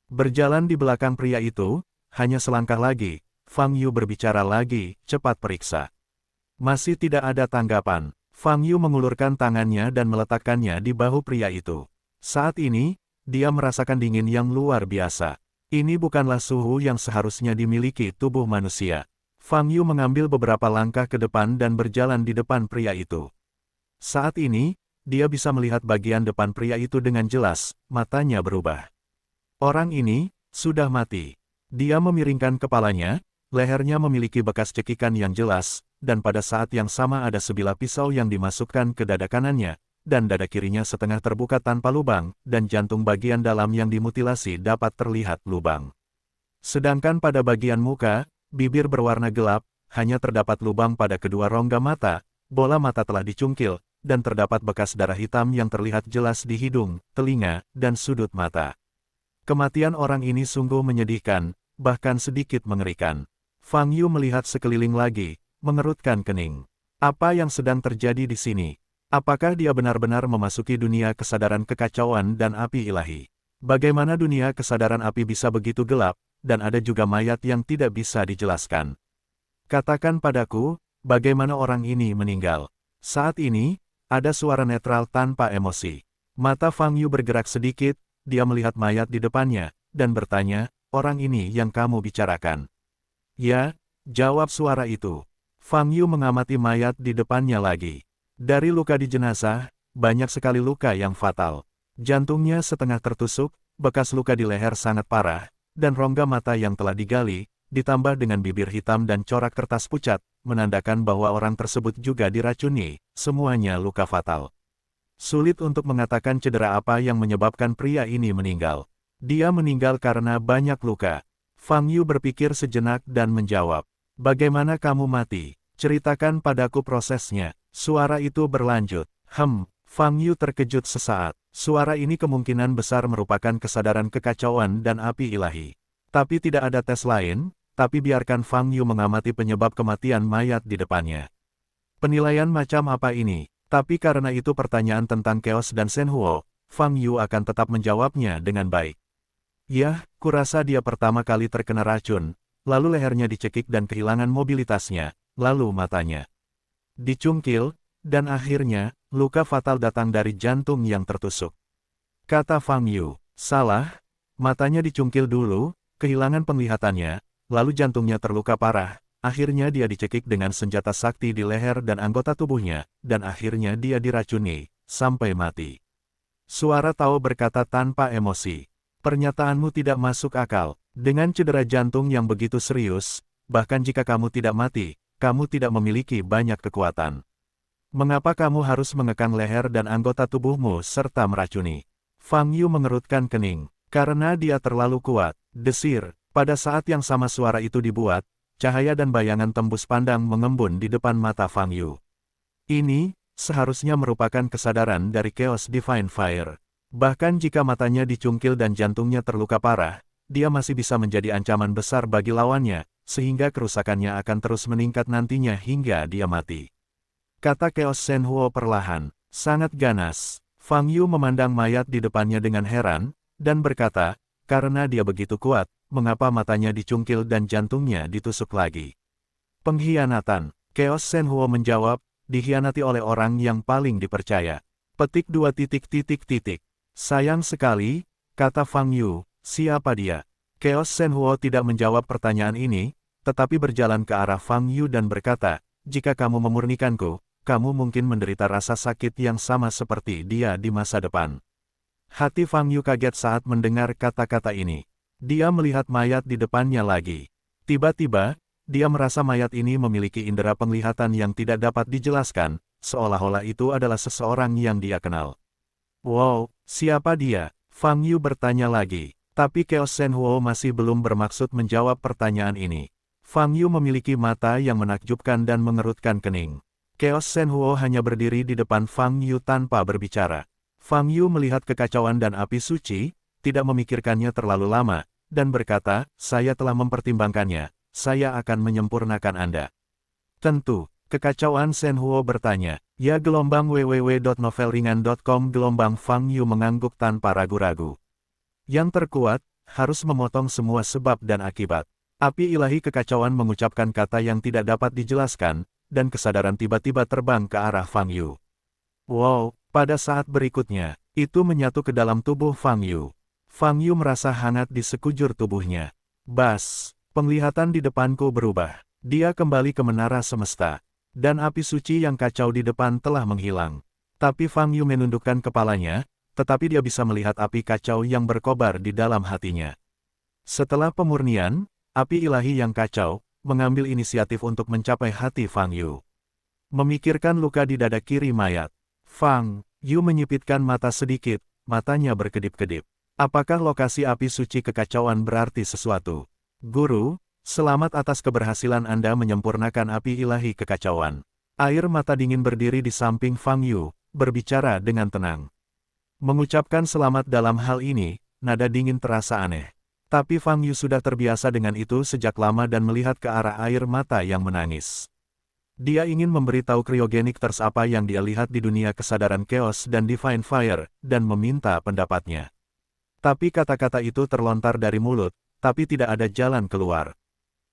Berjalan di belakang pria itu, hanya selangkah lagi, Fang Yu berbicara lagi, "Cepat periksa." Masih tidak ada tanggapan. Fang Yu mengulurkan tangannya dan meletakkannya di bahu pria itu. Saat ini, dia merasakan dingin yang luar biasa. Ini bukanlah suhu yang seharusnya dimiliki tubuh manusia. Fang Yu mengambil beberapa langkah ke depan dan berjalan di depan pria itu. Saat ini, dia bisa melihat bagian depan pria itu dengan jelas, matanya berubah. Orang ini sudah mati. Dia memiringkan kepalanya, lehernya memiliki bekas cekikan yang jelas, dan pada saat yang sama ada sebilah pisau yang dimasukkan ke dada kanannya, dan dada kirinya setengah terbuka tanpa lubang, dan jantung bagian dalam yang dimutilasi dapat terlihat lubang. Sedangkan pada bagian muka, bibir berwarna gelap, hanya terdapat lubang pada kedua rongga mata, bola mata telah dicungkil, dan terdapat bekas darah hitam yang terlihat jelas di hidung, telinga, dan sudut mata. Kematian orang ini sungguh menyedihkan, bahkan sedikit mengerikan. Fang Yu melihat sekeliling lagi, mengerutkan kening. Apa yang sedang terjadi di sini? Apakah dia benar-benar memasuki dunia kesadaran kekacauan dan api ilahi? Bagaimana dunia kesadaran api bisa begitu gelap, dan ada juga mayat yang tidak bisa dijelaskan? Katakan padaku, bagaimana orang ini meninggal? Saat ini, ada suara netral tanpa emosi. Mata Fang Yu bergerak sedikit, dia melihat mayat di depannya, dan bertanya, "Orang ini yang kamu bicarakan?" "Ya," jawab suara itu. Fang Yu mengamati mayat di depannya lagi. Dari luka di jenazah, banyak sekali luka yang fatal. Jantungnya setengah tertusuk, bekas luka di leher sangat parah, dan rongga mata yang telah digali, ditambah dengan bibir hitam dan corak kertas pucat, menandakan bahwa orang tersebut juga diracuni, semuanya luka fatal. Sulit untuk mengatakan cedera apa yang menyebabkan pria ini meninggal. Dia meninggal karena banyak luka. Fang Yu berpikir sejenak dan menjawab, "Bagaimana kamu mati? Ceritakan padaku prosesnya." Suara itu berlanjut. Fang Yu terkejut sesaat. Suara ini kemungkinan besar merupakan kesadaran kekacauan dan api ilahi. Tapi tidak ada tes lain, tapi biarkan Fang Yu mengamati penyebab kematian mayat di depannya. Penilaian macam apa ini? Tapi karena itu pertanyaan tentang Chaos dan Shenhuo, Fang Yu akan tetap menjawabnya dengan baik. "Yah, kurasa dia pertama kali terkena racun, lalu lehernya dicekik dan kehilangan mobilitasnya, lalu matanya dicungkil, dan akhirnya, luka fatal datang dari jantung yang tertusuk," kata Fang Yu. "Salah, matanya dicungkil dulu, kehilangan penglihatannya, lalu jantungnya terluka parah, akhirnya dia dicekik dengan senjata sakti di leher dan anggota tubuhnya, dan akhirnya dia diracuni, sampai mati." Suara Tao berkata tanpa emosi, "Pernyataanmu tidak masuk akal. Dengan cedera jantung yang begitu serius, bahkan jika kamu tidak mati, kamu tidak memiliki banyak kekuatan. Mengapa kamu harus mengekang leher dan anggota tubuhmu serta meracuni?" Fang Yu mengerutkan kening. "Karena dia terlalu kuat," desir. Pada saat yang sama suara itu dibuat, cahaya dan bayangan tembus pandang mengembun di depan mata Fang Yu. Ini, seharusnya merupakan kesadaran dari Chaos Divine Fire. Bahkan jika matanya dicungkil dan jantungnya terluka parah, dia masih bisa menjadi ancaman besar bagi lawannya, sehingga kerusakannya akan terus meningkat nantinya hingga dia mati. Kata Chaos Shenhuo perlahan, sangat ganas. Fang Yu memandang mayat di depannya dengan heran, dan berkata, karena dia begitu kuat, mengapa matanya dicungkil dan jantungnya ditusuk lagi? Pengkhianatan. Chaos Shenhuo menjawab, dikhianati oleh orang yang paling dipercaya. Petik 2. Sayang sekali, kata Fang Yu, siapa dia? Chaos Shenhuo tidak menjawab pertanyaan ini, tetapi berjalan ke arah Fang Yu dan berkata, jika kamu memurnikanku, kamu mungkin menderita rasa sakit yang sama seperti dia di masa depan. Hati Fang Yu kaget saat mendengar kata-kata ini. Dia melihat mayat di depannya lagi. Tiba-tiba, dia merasa mayat ini memiliki indera penglihatan yang tidak dapat dijelaskan, seolah-olah itu adalah seseorang yang dia kenal. Wow, siapa dia? Fang Yu bertanya lagi. Tapi Chaos Shenhuo masih belum bermaksud menjawab pertanyaan ini. Fang Yu memiliki mata yang menakjubkan dan mengerutkan kening. Chaos Shenhuo hanya berdiri di depan Fang Yu tanpa berbicara. Fang Yu melihat kekacauan dan api suci, tidak memikirkannya terlalu lama, dan berkata, saya telah mempertimbangkannya, saya akan menyempurnakan Anda. Tentu, kekacauan Shenhuo bertanya, ya gelombang www.novelringan.com gelombang Fang Yu mengangguk tanpa ragu-ragu. Yang terkuat, harus memotong semua sebab dan akibat. Api ilahi kekacauan mengucapkan kata yang tidak dapat dijelaskan, dan kesadaran tiba-tiba terbang ke arah Fang Yu. Wow, pada saat berikutnya, itu menyatu ke dalam tubuh Fang Yu. Fang Yu merasa hangat di sekujur tubuhnya. Bas, penglihatan di depanku berubah. Dia kembali ke menara semesta. Dan api suci yang kacau di depan telah menghilang. Tapi Fang Yu menundukkan kepalanya, tetapi dia bisa melihat api kacau yang berkobar di dalam hatinya. Setelah pemurnian, api ilahi yang kacau, mengambil inisiatif untuk mencapai hati Fang Yu. Memikirkan luka di dada kiri mayat. Fang Yu menyipitkan mata sedikit, matanya berkedip-kedip. Apakah lokasi api suci kekacauan berarti sesuatu? Guru, selamat atas keberhasilan Anda menyempurnakan api ilahi kekacauan. Air mata dingin berdiri di samping Fang Yu, berbicara dengan tenang. Mengucapkan selamat dalam hal ini, nada dingin terasa aneh. Tapi Fang Yu sudah terbiasa dengan itu sejak lama dan melihat ke arah air mata yang menangis. Dia ingin memberitahu Cryogenic Thirst apa yang dia lihat di dunia kesadaran Chaos dan Divine Fire, dan meminta pendapatnya. Tapi kata-kata itu terlontar dari mulut, tapi tidak ada jalan keluar.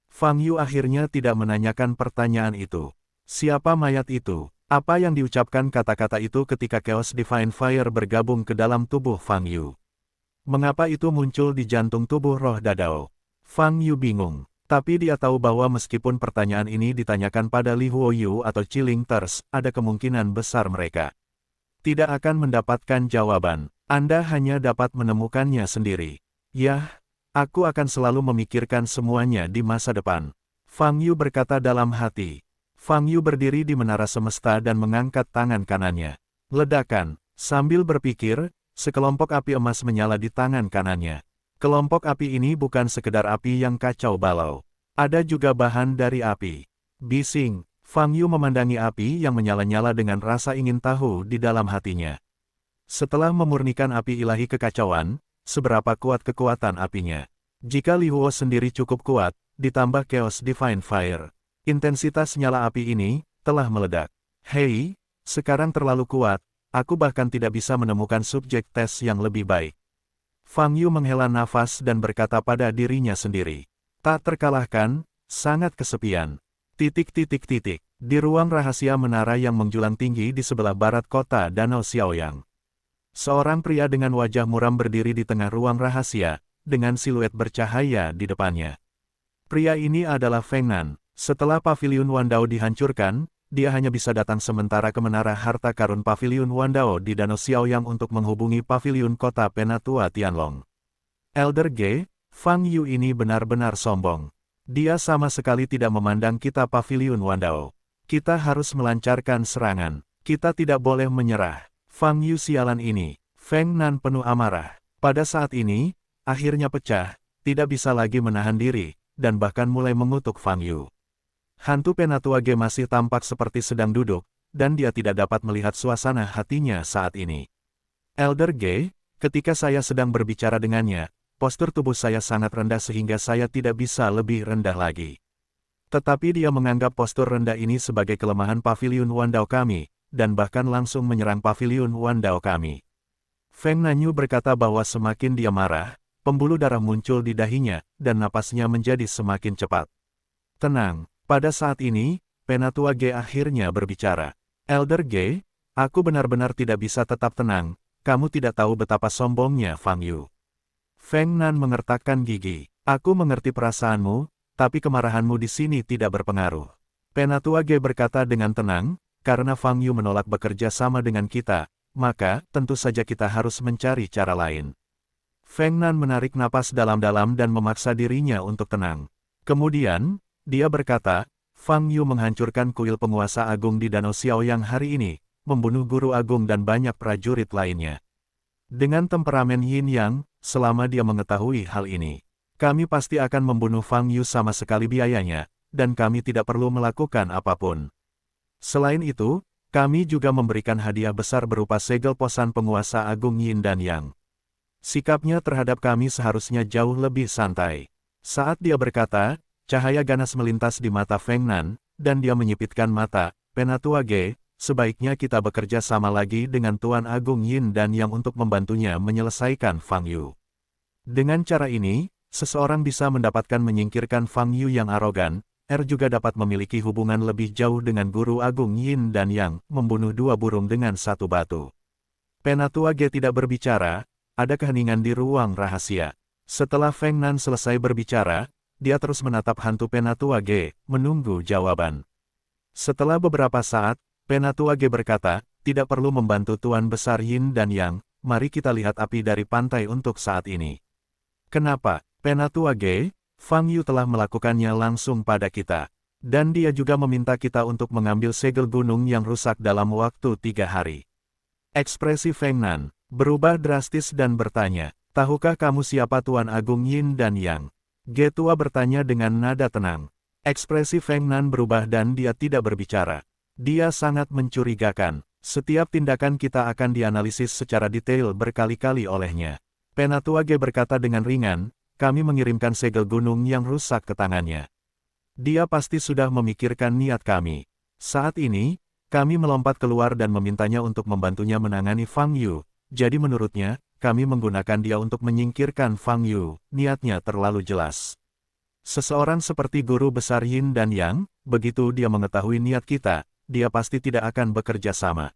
Fang Yu akhirnya tidak menanyakan pertanyaan itu. Siapa mayat itu? Apa yang diucapkan kata-kata itu ketika Chaos Divine Fire bergabung ke dalam tubuh Fang Yu? Mengapa itu muncul di jantung tubuh roh Dadao? Fang Yu bingung. Tapi dia tahu bahwa meskipun pertanyaan ini ditanyakan pada Li Huoyu atau Chiling Thirst, ada kemungkinan besar mereka tidak akan mendapatkan jawaban. Anda hanya dapat menemukannya sendiri. Yah, aku akan selalu memikirkan semuanya di masa depan. Fang Yu berkata dalam hati. Fang Yu berdiri di menara semesta dan mengangkat tangan kanannya. Ledakan. Sambil berpikir, sekelompok api emas menyala di tangan kanannya. Kelompok api ini bukan sekedar api yang kacau balau. Ada juga bahan dari api. Bising. Fang Yu memandangi api yang menyala-nyala dengan rasa ingin tahu di dalam hatinya. Setelah memurnikan api ilahi kekacauan, seberapa kuat kekuatan apinya? Jika Li Huo sendiri cukup kuat, ditambah Chaos Divine Fire, intensitas nyala api ini telah meledak. Hei, sekarang terlalu kuat, aku bahkan tidak bisa menemukan subjek tes yang lebih baik. Fang Yu menghela nafas dan berkata pada dirinya sendiri. Tak terkalahkan, sangat kesepian. Di ruang rahasia menara yang menjulang tinggi di sebelah barat kota Danau Xiaoyang. Seorang pria dengan wajah muram berdiri di tengah ruang rahasia, dengan siluet bercahaya di depannya. Pria ini adalah Feng Nan. Setelah Paviliun Wandao dihancurkan, dia hanya bisa datang sementara ke menara harta karun Paviliun Wandao di Danau Xiaoyang untuk menghubungi Paviliun Kota Penatua Tianlong. Elder Ge, Fang Yu ini benar-benar sombong. Dia sama sekali tidak memandang kita Paviliun Wandao. Kita harus melancarkan serangan. Kita tidak boleh menyerah. Fang Yu sialan ini. Feng Nan penuh amarah. Pada saat ini, akhirnya pecah, tidak bisa lagi menahan diri, dan bahkan mulai mengutuk Fang Yu. Hantu Penatua Ge masih tampak seperti sedang duduk, dan dia tidak dapat melihat suasana hatinya saat ini. Elder Ge, ketika saya sedang berbicara dengannya, postur tubuh saya sangat rendah sehingga saya tidak bisa lebih rendah lagi. Tetapi dia menganggap postur rendah ini sebagai kelemahan paviliun Wandao kami, dan bahkan langsung menyerang paviliun Wandao kami. Feng Nanyu berkata bahwa semakin dia marah, pembuluh darah muncul di dahinya, dan napasnya menjadi semakin cepat. Tenang, pada saat ini, Penatua Ge akhirnya berbicara. Elder Ge, aku benar-benar tidak bisa tetap tenang, kamu tidak tahu betapa sombongnya Fang Yu. Feng Nan mengertakkan gigi. Aku mengerti perasaanmu, tapi kemarahanmu di sini tidak berpengaruh. Penatua Ge berkata dengan tenang, karena Fang Yu menolak bekerja sama dengan kita, maka tentu saja kita harus mencari cara lain. Feng Nan menarik napas dalam-dalam dan memaksa dirinya untuk tenang. Kemudian, dia berkata, Fang Yu menghancurkan kuil penguasa agung di Danau Xiaoyang hari ini, membunuh guru agung dan banyak prajurit lainnya. Dengan temperamen Yin Yang, selama dia mengetahui hal ini, kami pasti akan membunuh Fang Yu sama sekali biayanya, dan kami tidak perlu melakukan apapun. Selain itu, kami juga memberikan hadiah besar berupa segel posan penguasa agung Yin dan Yang. Sikapnya terhadap kami seharusnya jauh lebih santai. Saat dia berkata, cahaya ganas melintas di mata Feng Nan, dan dia menyipitkan mata. Penatua Ge, sebaiknya kita bekerja sama lagi dengan Tuan Agung Yin dan Yang untuk membantunya menyelesaikan Fang Yu. Dengan cara ini, seseorang bisa mendapatkan menyingkirkan Fang Yu yang arogan, juga dapat memiliki hubungan lebih jauh dengan Guru Agung Yin dan Yang, membunuh dua burung dengan satu batu. Penatua Ge tidak berbicara, ada keheningan di ruang rahasia. Setelah Feng Nan selesai berbicara, dia terus menatap hantu Penatua Ge, menunggu jawaban. Setelah beberapa saat, Penatua Ge berkata, tidak perlu membantu Tuan Besar Yin dan Yang, mari kita lihat api dari pantai untuk saat ini. Kenapa? Penatua Ge, Fang Yu telah melakukannya langsung pada kita. Dan dia juga meminta kita untuk mengambil segel gunung yang rusak dalam waktu 3 hari. Ekspresi Feng Nan berubah drastis dan bertanya, tahukah kamu siapa Tuan Agung Yin dan Yang? Ge Tua bertanya dengan nada tenang. Ekspresi Feng Nan berubah dan dia tidak berbicara. Dia sangat mencurigakan. Setiap tindakan kita akan dianalisis secara detail berkali-kali olehnya. Penatua Ge berkata dengan ringan, kami mengirimkan segel gunung yang rusak ke tangannya. Dia pasti sudah memikirkan niat kami. Saat ini, kami melompat keluar dan memintanya untuk membantunya menangani Fang Yu. Jadi menurutnya, kami menggunakan dia untuk menyingkirkan Fang Yu. Niatnya terlalu jelas. Seseorang seperti Guru Besar Yin dan Yang, begitu dia mengetahui niat kita, dia pasti tidak akan bekerja sama.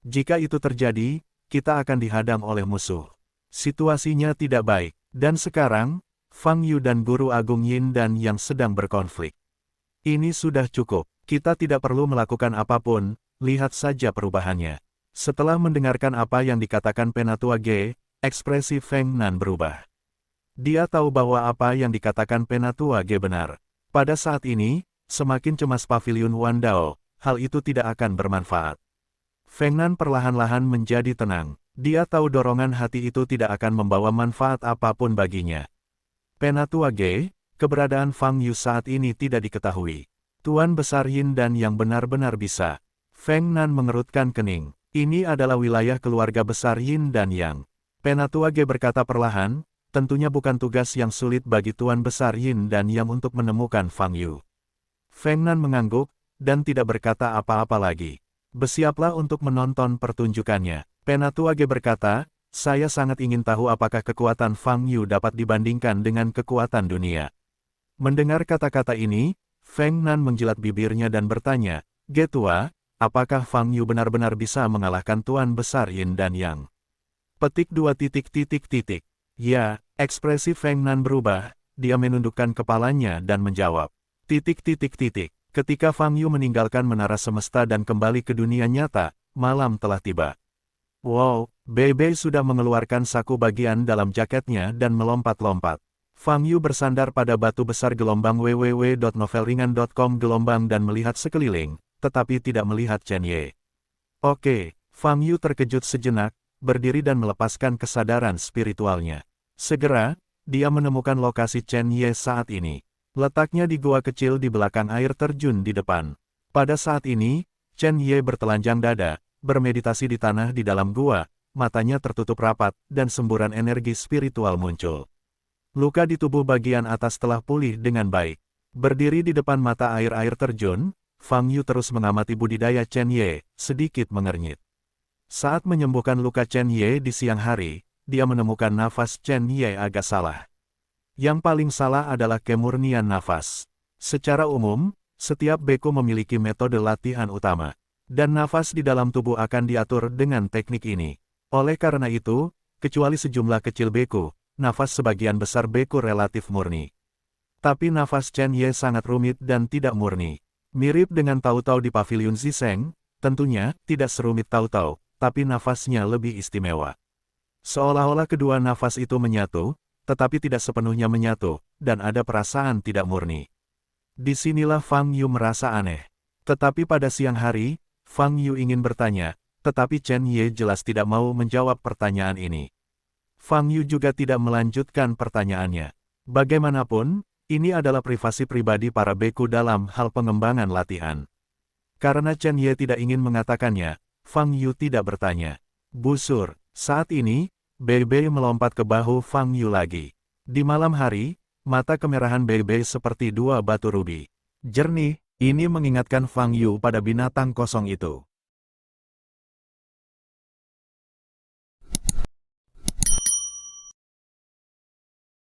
Jika itu terjadi, kita akan dihadang oleh musuh. Situasinya tidak baik. Dan sekarang, Fang Yu dan Guru Agung Yin dan Yang sedang berkonflik. Ini sudah cukup, kita tidak perlu melakukan apapun, lihat saja perubahannya. Setelah mendengarkan apa yang dikatakan Penatua Ge, ekspresi Feng Nan berubah. Dia tahu bahwa apa yang dikatakan Penatua Ge benar. Pada saat ini, semakin cemas paviliun Wandao, hal itu tidak akan bermanfaat. Feng Nan perlahan-lahan menjadi tenang. Dia tahu dorongan hati itu tidak akan membawa manfaat apapun baginya. Penatua Ge, keberadaan Fang Yu saat ini tidak diketahui. Tuan Besar Yin dan Yang benar-benar bisa. Feng Nan mengerutkan kening. Ini adalah wilayah keluarga besar Yin dan Yang. Penatua Ge berkata perlahan, tentunya bukan tugas yang sulit bagi Tuan Besar Yin dan Yang untuk menemukan Fang Yu. Feng Nan mengangguk, dan tidak berkata apa-apa lagi. Bersiaplah untuk menonton pertunjukannya. Penatua Ge berkata, saya sangat ingin tahu apakah kekuatan Fang Yu dapat dibandingkan dengan kekuatan dunia. Mendengar kata-kata ini, Feng Nan menjilat bibirnya dan bertanya, Ge Tua, apakah Fang Yu benar-benar bisa mengalahkan Tuan Besar Yin dan Yang? Petik 2. Ya, ekspresi Feng Nan berubah, dia menundukkan kepalanya dan menjawab. Ketika Fang Yu meninggalkan menara semesta dan kembali ke dunia nyata, malam telah tiba. Wow, Bebe sudah mengeluarkan saku bagian dalam jaketnya dan melompat-lompat. Fang Yu bersandar pada batu besar gelombang www.novelringan.com gelombang dan melihat sekeliling, tetapi tidak melihat Chen Ye. Oke, Fang Yu terkejut sejenak, berdiri dan melepaskan kesadaran spiritualnya. Segera, dia menemukan lokasi Chen Ye saat ini. Letaknya di gua kecil di belakang air terjun di depan. Pada saat ini, Chen Ye bertelanjang dada, bermeditasi di tanah di dalam gua, matanya tertutup rapat, dan semburan energi spiritual muncul. Luka di tubuh bagian atas telah pulih dengan baik. Berdiri di depan mata air terjun, Fang Yu terus mengamati budidaya Chen Ye, sedikit mengernyit. Saat menyembuhkan luka Chen Ye di siang hari, dia menemukan nafas Chen Ye agak salah. Yang paling salah adalah kemurnian nafas. Secara umum, setiap beku memiliki metode latihan utama, dan nafas di dalam tubuh akan diatur dengan teknik ini. Oleh karena itu, kecuali sejumlah kecil beku, nafas sebagian besar beku relatif murni. Tapi nafas Chen Ye sangat rumit dan tidak murni. Mirip dengan Tao-Tao di Paviliun Ziseng, tentunya tidak serumit Tao-Tao, tapi nafasnya lebih istimewa. Seolah-olah kedua nafas itu menyatu, tetapi tidak sepenuhnya menyatu, dan ada perasaan tidak murni. Disinilah Fang Yu merasa aneh. Tetapi pada siang hari, Fang Yu ingin bertanya, tetapi Chen Ye jelas tidak mau menjawab pertanyaan ini. Fang Yu juga tidak melanjutkan pertanyaannya. Bagaimanapun, ini adalah privasi pribadi para beku dalam hal pengembangan latihan. Karena Chen Ye tidak ingin mengatakannya, Fang Yu tidak bertanya. Busur, saat ini, Bei Bei melompat ke bahu Fang Yu lagi. Di malam hari, mata kemerahan Bei Bei seperti dua batu rubi. Jernih, ini mengingatkan Fang Yu pada binatang kosong itu.